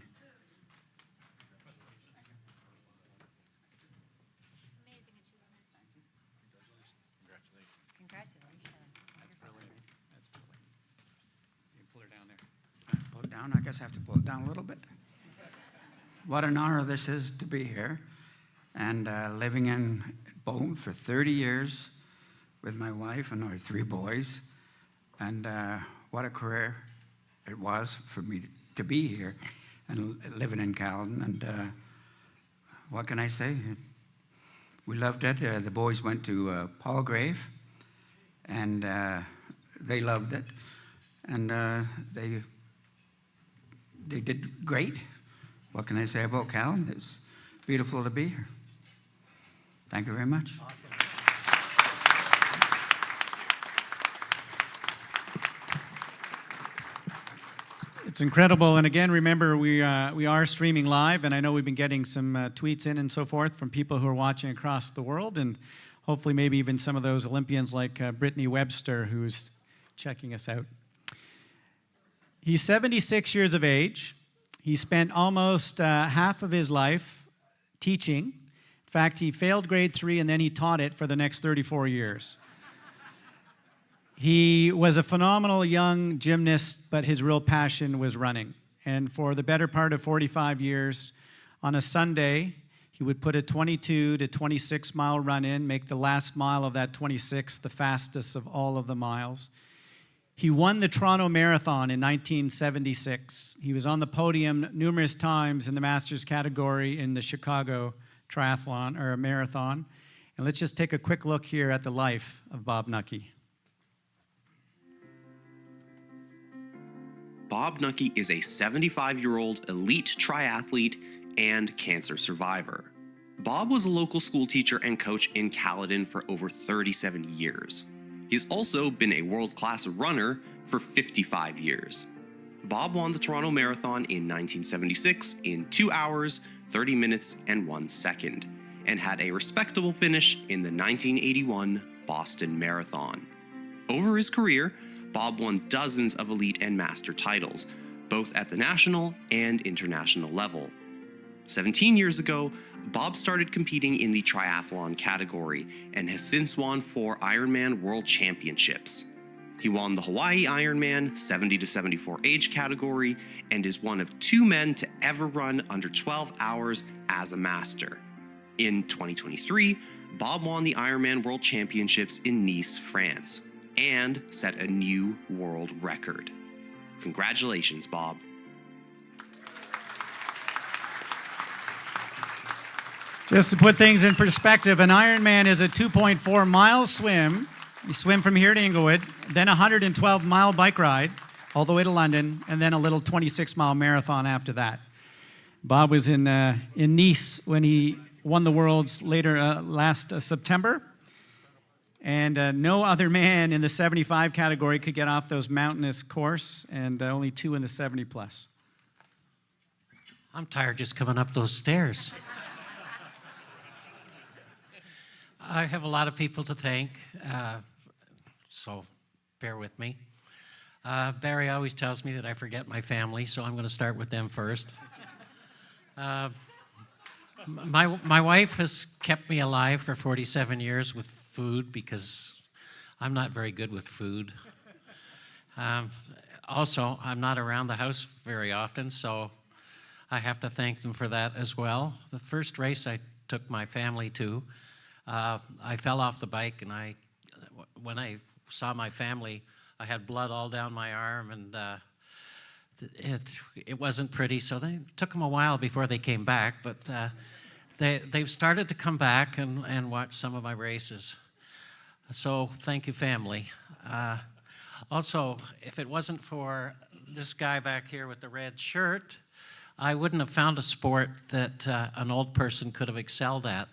Down. I guess I have to pull it down a little bit. What an honor this is to be here. and living in Bolton for 30 years with my wife and our 3 boys. And what a career it was for me to be here and living in Caledon. And what can I say? We loved it. The boys went to Palgrave, and they loved it. And they did great. What can I say about Caledon? It's beautiful to be here. Thank you very much. Awesome. It's incredible. And again, remember, we are streaming live, and I know we've been getting some tweets in and so forth from people who are watching across the world, and hopefully maybe even some of those Olympians like Brittany Webster, who's checking us out. He's 76 years of age. He spent almost half of his life teaching. In fact, he failed grade 3, and then he taught it for the next 34 years. He was a phenomenal young gymnast, but his real passion was running. And for the better part of 45 years, on a Sunday, he would put a 22 to 26 mile run in, make the last mile of that 26 the fastest of all of the miles. He won the Toronto Marathon in 1976. He was on the podium numerous times in the Masters category in the Chicago Triathlon or Marathon. And let's just take a quick look here at the life of Bob Nucky. Bob Nucky is a 75-year-old elite triathlete and cancer survivor. Bob was a local school teacher and coach in Caledon for over 37 years. He's also been a world-class runner for 55 years. Bob won the Toronto Marathon in 1976 in 2 hours, 30 minutes, and 1 second, and had a respectable finish in the 1981 Boston Marathon. Over his career, Bob won dozens of elite and master titles, both at the national and international level. 17 years ago, Bob started competing in the triathlon category and has since won 4 Ironman World Championships. He won the Hawaii Ironman 70 to 74 age category and is one of 2 men to ever run under 12 hours as a master. In 2023, Bob won the Ironman World Championships in Nice, France, and set a new world record. Congratulations, Bob. Just to put things in perspective, an Ironman is a 2.4 mile swim. You swim from here to Inglewood, then a 112-mile bike ride all the way to London, and then a little 26-mile marathon after that. Bob was in Nice when he won the Worlds last September. And no other man in the 75 category could get off those mountainous course, and only 2 in the 70 plus. I'm tired just coming up those stairs. I have a lot of people to thank, so bear with me. Barry always tells me that I forget my family, so I'm going to start with them first. My wife has kept me alive for 47 years with food because I'm not very good with food. Also, I'm not around the house very often, so I have to thank them for that as well. The first race I took my family to, I fell off the bike, and when I saw my family, I had blood all down my arm, and it wasn't pretty, so it took them a while before they came back, but they've started to come back and watch some of my races. So thank you, family. Also, if it wasn't for this guy back here with the red shirt, I wouldn't have found a sport that an old person could have excelled at.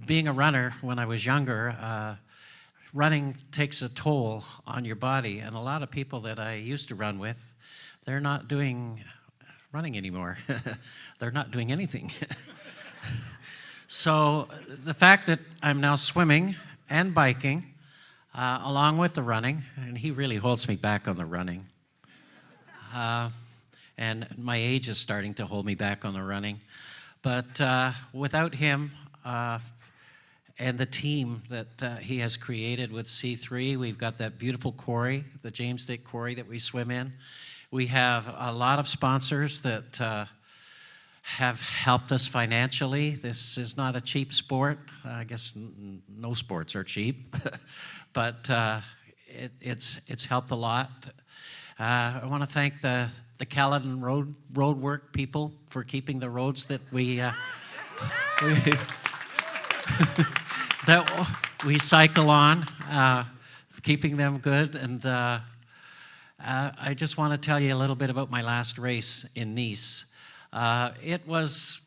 Being a runner when I was younger, running takes a toll on your body, and a lot of people that I used to run with, they're not doing running anymore. They're not doing anything. So the fact that I'm now swimming and biking, along with the running, and he really holds me back on the running. And my age is starting to hold me back on the running. But without him and the team that he has created with C3, we've got that beautiful quarry, the James Dick Quarry that we swim in. We have a lot of sponsors that have helped us financially. This is not a cheap sport. I guess no sports are cheap, but it's helped a lot. I want to thank the Caledon road work people for keeping the roads that that we cycle on, keeping them good. And I just want to tell you a little bit about my last race in Nice. It was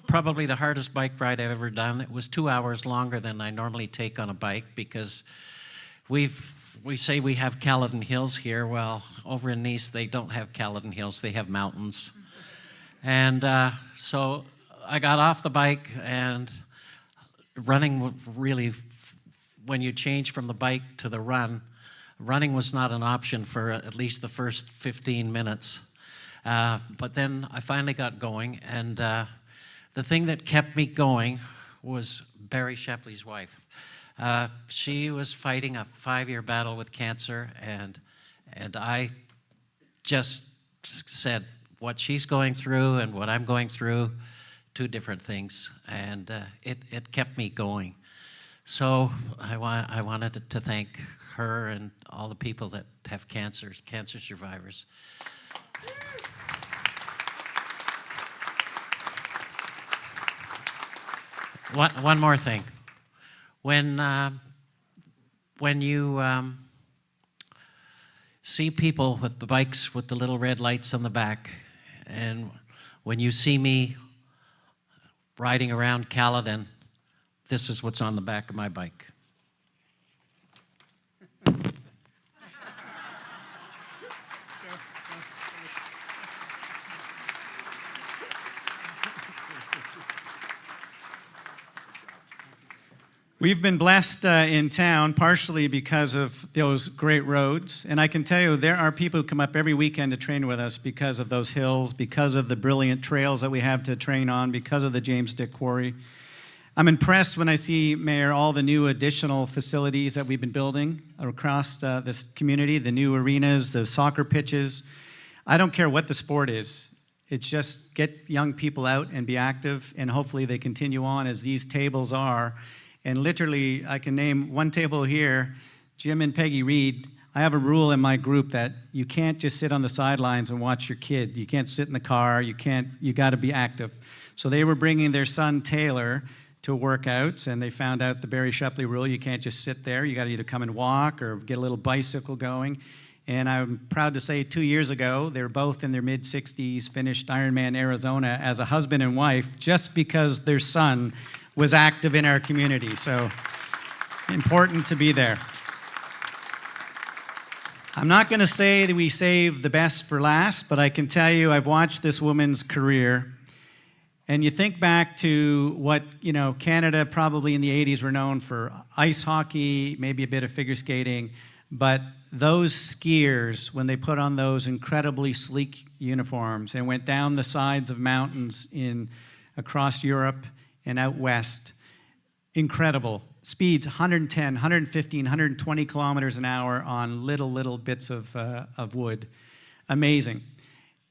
probably the hardest bike ride I've ever done. It was 2 hours longer than I normally take on a bike because we say we have Caledon Hills here. Well, over in Nice, they don't have Caledon Hills. They have mountains. And so I got off the bike, and running really, when you change from the bike to the running was not an option for at least the first 15 minutes. But then I finally got going, and the thing that kept me going was Barry Shepley's wife. She was fighting a 5-year battle with cancer, and I just said, what she's going through and what I'm going through, two different things, and it kept me going. So I wanted to thank her and all the people that have cancer survivors. One more thing. When you see people with the bikes with the little red lights on the back, and when you see me riding around Caledon, this is what's on the back of my bike. We've been blessed in town partially because of those great roads. And I can tell you, there are people who come up every weekend to train with us because of those hills, because of the brilliant trails that we have to train on, because of the James Dick Quarry. I'm impressed when I see, Mayor, all the new additional facilities that we've been building across this community, the new arenas, the soccer pitches. I don't care what the sport is. It's just get young people out and be active, and hopefully they continue on as these tables are. And literally, I can name one table here, Jim and Peggy Reed. I have a rule in my group that you can't just sit on the sidelines and watch your kid. You can't sit in the car. You got to be active. So they were bringing their son, Taylor, to workouts, and they found out the Barry Shepley rule. You can't just sit there. You got to either come and walk or get a little bicycle going. And I'm proud to say 2 years ago, they were both in their mid-60s, finished Ironman Arizona as a husband and wife just because their son was active in our community. So important to be there. I'm not going to say that we saved the best for last, but I can tell you I've watched this woman's career. And you think back to what, Canada probably in the 80s were known for ice hockey, maybe a bit of figure skating, but those skiers, when they put on those incredibly sleek uniforms and went down the sides of mountains across Europe and out west, incredible. Speeds 110, 115, 120 kilometers an hour on little bits of wood. Amazing.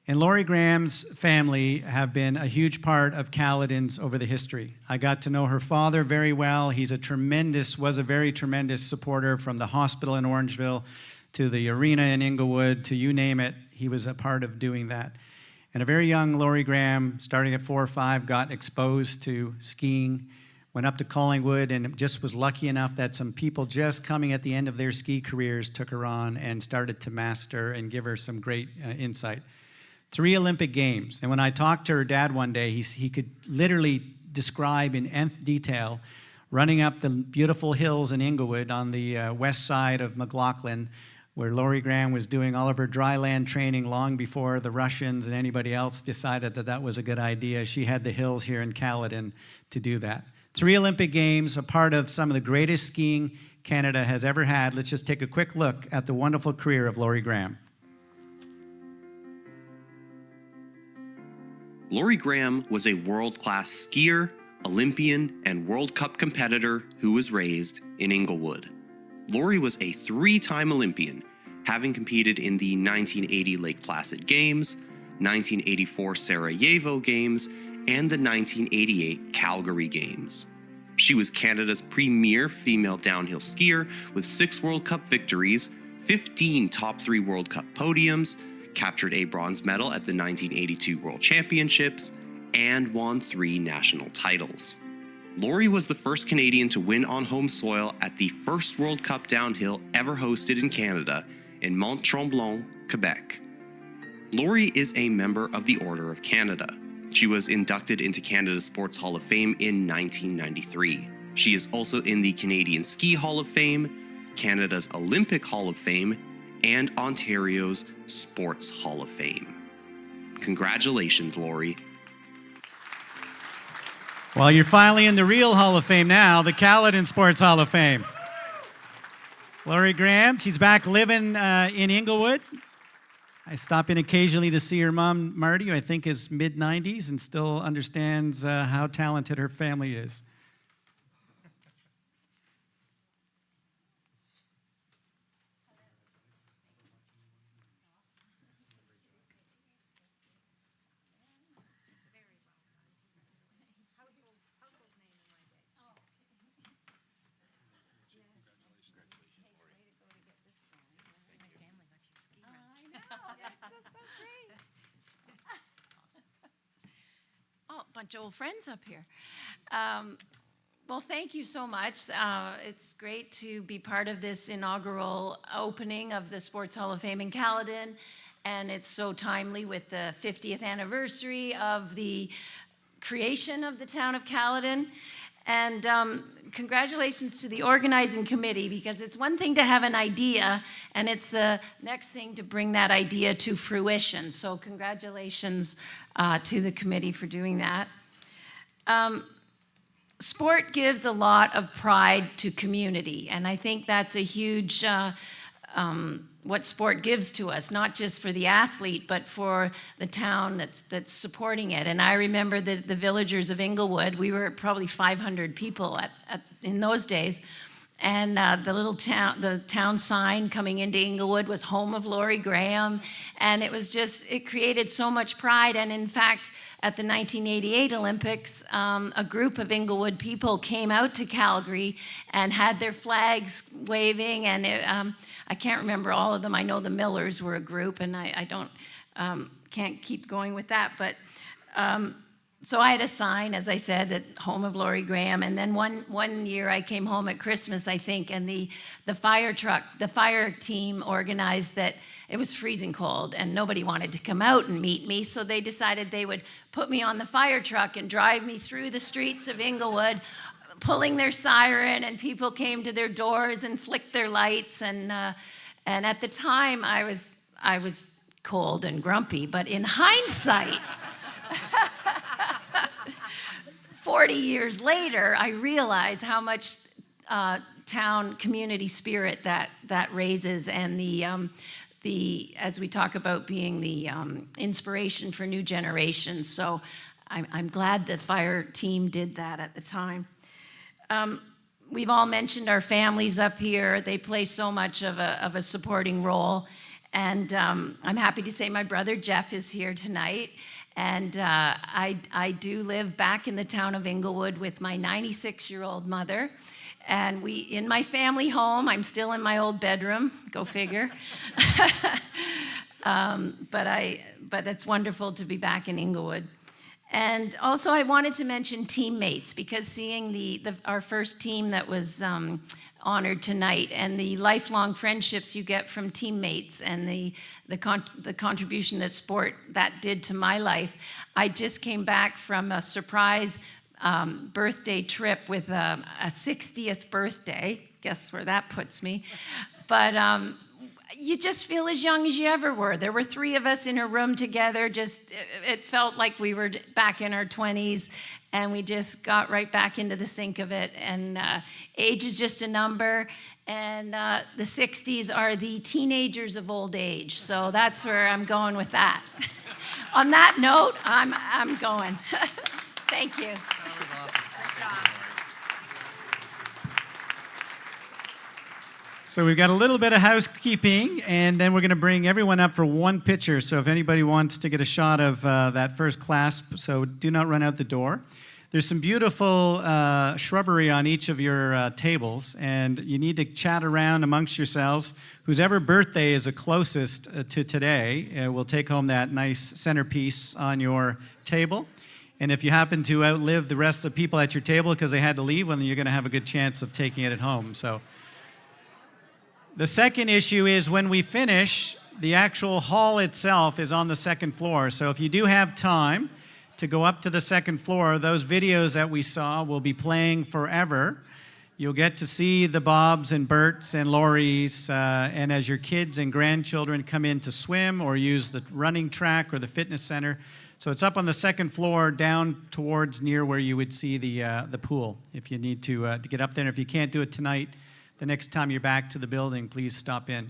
And Laurie Graham's family have been a huge part of Caledon's over the history. I got to know her father very well. He's was a very tremendous supporter, from the hospital in Orangeville to the arena in Inglewood to you name it. He was a part of doing that. And a very young Laurie Graham, starting at 4 or 5, got exposed to skiing, went up to Collingwood, and just was lucky enough that some people just coming at the end of their ski careers took her on and started to master and give her some great insight. 3 Olympic Games. And when I talked to her dad one day, he could literally describe in nth detail running up the beautiful hills in Inglewood on the west side of McLaughlin, where Laurie Graham was doing all of her dry land training long before the Russians and anybody else decided that was a good idea. She had the hills here in Caledon to do that. 3 Olympic Games, a part of some of the greatest skiing Canada has ever had. Let's just take a quick look at the wonderful career of Laurie Graham. Laurie Graham was a world-class skier, Olympian, and World Cup competitor who was raised in Inglewood. Laurie was a 3-time Olympian, having competed in the 1980 Lake Placid Games, 1984 Sarajevo Games, and the 1988 Calgary Games. She was Canada's premier female downhill skier with 6 World Cup victories, 15 top 3 World Cup podiums, captured a bronze medal at the 1982 World Championships, and won 3 national titles. Laurie was the first Canadian to win on home soil at the first World Cup downhill ever hosted in Canada in Mont-Tremblant, Quebec. Laurie is a member of the Order of Canada. She was inducted into Canada's Sports Hall of Fame in 1993. She is also in the Canadian Ski Hall of Fame, Canada's Olympic Hall of Fame, and Ontario's Sports Hall of Fame. Congratulations, Laurie. Well, you're finally in the real Hall of Fame now, the Caledon Sports Hall of Fame. Laurie Graham, she's back living in Inglewood. I stop in occasionally to see her mom, Marty, who I think is mid-90s and still understands how talented her family is. Oh, a bunch of old friends up here. Well, thank you so much. It's great to be part of this inaugural opening of the Sports Hall of Fame in Caledon, and it's so timely with the 50th anniversary of the creation of the Town of Caledon. And congratulations to the organizing committee, because it's one thing to have an idea, and it's the next thing to bring that idea to fruition. So congratulations to the committee for doing that. Sport gives a lot of pride to community, and I think that's a huge, what sport gives to us, not just for the athlete, but for the town that's supporting it. And I remember the villagers of Inglewood, we were probably 500 people in those days, and the town sign coming into Inglewood was home of Laurie Graham, and it created so much pride. And in fact, at the 1988 Olympics, a group of Inglewood people came out to Calgary and had their flags waving, and I can't remember all of them. I know the Millers were a group, and I can't keep going with that, but so I had a sign, as I said, that home of Laurie Graham. And then one year I came home at Christmas, I think, and the fire team organized that it was freezing cold and nobody wanted to come out and meet me. So they decided they would put me on the fire truck and drive me through the streets of Inglewood, pulling their siren, and people came to their doors and flicked their lights. And at the time I was cold and grumpy, but in hindsight, 40 years later, I realize how much town community spirit that raises, and the as we talk about being the inspiration for new generations. So I'm glad the fire team did that at the time. We've all mentioned our families up here. They play so much of a supporting role, and I'm happy to say my brother Jeff is here tonight. And I do live back in the town of Inglewood with my 96-year-old mother. And in my family home, I'm still in my old bedroom, go figure. But it's wonderful to be back in Inglewood. And also I wanted to mention teammates, because seeing our first team that was honored tonight, and the lifelong friendships you get from teammates, and the contribution that sport that did to my life. I just came back from a surprise birthday trip with a 60th birthday. Guess where that puts me. But you just feel as young as you ever were. There were 3 of us in a room together. It felt like we were back in our 20s, and we just got right back into the sync of it. And age is just a number, and the 60s are the teenagers of old age. So that's where I'm going with that. On that note, I'm going. Thank you. So we've got a little bit of housekeeping, and then we're going to bring everyone up for one picture. So if anybody wants to get a shot of that first clasp, so do not run out the door. There's some beautiful shrubbery on each of your tables, and you need to chat around amongst yourselves. Whosever birthday is the closest to today will take home that nice centerpiece on your table. And if you happen to outlive the rest of the people at your table because they had to leave, well, then you're going to have a good chance of taking it at home. So the second issue is when we finish, the actual hall itself is on the second floor. So if you do have time to go up to the second floor, those videos that we saw will be playing forever. You'll get to see the Bobs and Berts and Lories, and as your kids and grandchildren come in to swim or use the running track or the fitness center. So it's up on the second floor down towards near where you would see the pool if you need to get up there. And if you can't do it tonight, the next time you're back to the building, please stop in.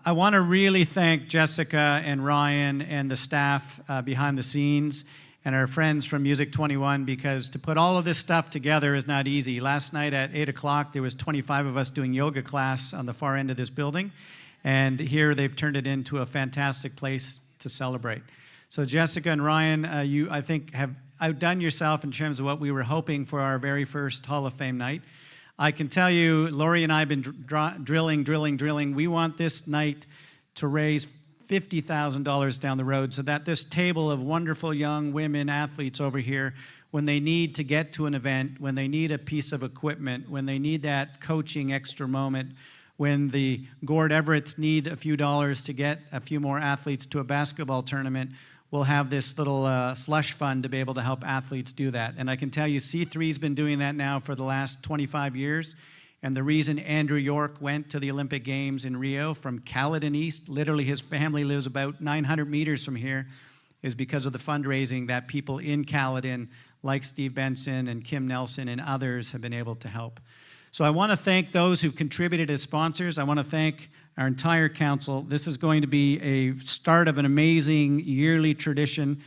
I want to really thank Jessica and Ryan and the staff behind the scenes and our friends from Music 21, because to put all of this stuff together is not easy. Last night at 8 o'clock, there was 25 of us doing yoga class on the far end of this building, and here they've turned it into a fantastic place to celebrate. So Jessica and Ryan, you, I think, have outdone yourself in terms of what we were hoping for our very first Hall of Fame night. I can tell you, Lori and I have been drilling. We want this night to raise $50,000 down the road so that this table of wonderful young women athletes over here, when they need to get to an event, when they need a piece of equipment, when they need that coaching extra moment, when the Gord Everetts need a few dollars to get a few more athletes to a basketball tournament, we'll have this little slush fund to be able to help athletes do that. And I can tell you, C3's been doing that now for the last 25 years. And the reason Andrew York went to the Olympic Games in Rio from Caledon East, literally his family lives about 900 meters from here, is because of the fundraising that people in Caledon, like Steve Benson and Kim Nelson and others, have been able to help. So I want to thank those who've contributed as sponsors. I want to thank our entire council. This is going to be a start of an amazing yearly tradition.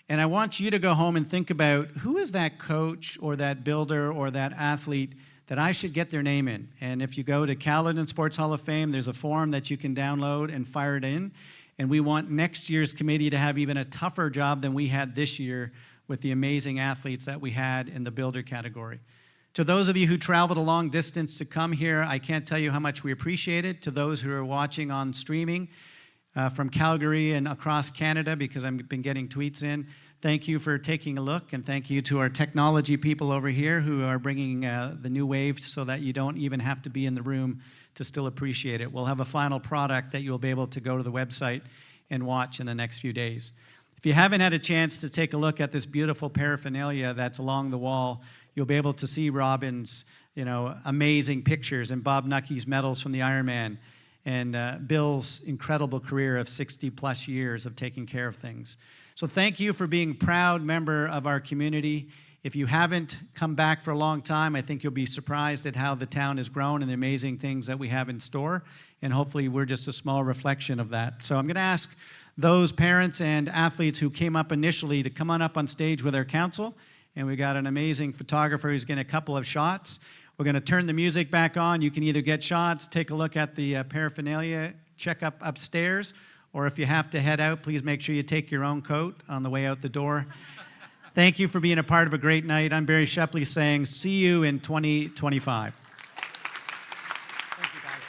And I want you to go home and think about who is that coach or that builder or that athlete that I should get their name in. And if you go to Caledon Sports Hall of Fame, there's a form that you can download and fire it in. And we want next year's committee to have even a tougher job than we had this year with the amazing athletes that we had in the builder category. To those of you who traveled a long distance to come here, I can't tell you how much we appreciate it. To those who are watching on streaming from Calgary and across Canada, because I've been getting tweets in, thank you for taking a look, and thank you to our technology people over here who are bringing the new wave so that you don't even have to be in the room to still appreciate it. We'll have a final product that you'll be able to go to the website and watch in the next few days. If you haven't had a chance to take a look at this beautiful paraphernalia that's along the wall, you'll be able to see Robin's, amazing pictures and Bob Nucky's medals from the Ironman and Bill's incredible career of 60-plus years of taking care of things. So thank you for being a proud member of our community. If you haven't come back for a long time, I think you'll be surprised at how the town has grown and the amazing things that we have in store. And hopefully we're just a small reflection of that. So I'm going to ask those parents and athletes who came up initially to come on up on stage with our council. And we got an amazing photographer who's getting a couple of shots. We're going to turn the music back on. You can either get shots, take a look at the paraphernalia, check upstairs, or if you have to head out, please make sure you take your own coat on the way out the door. Thank you for being a part of a great night. I'm Barry Shepley saying see you in 2025. Thank you, guys.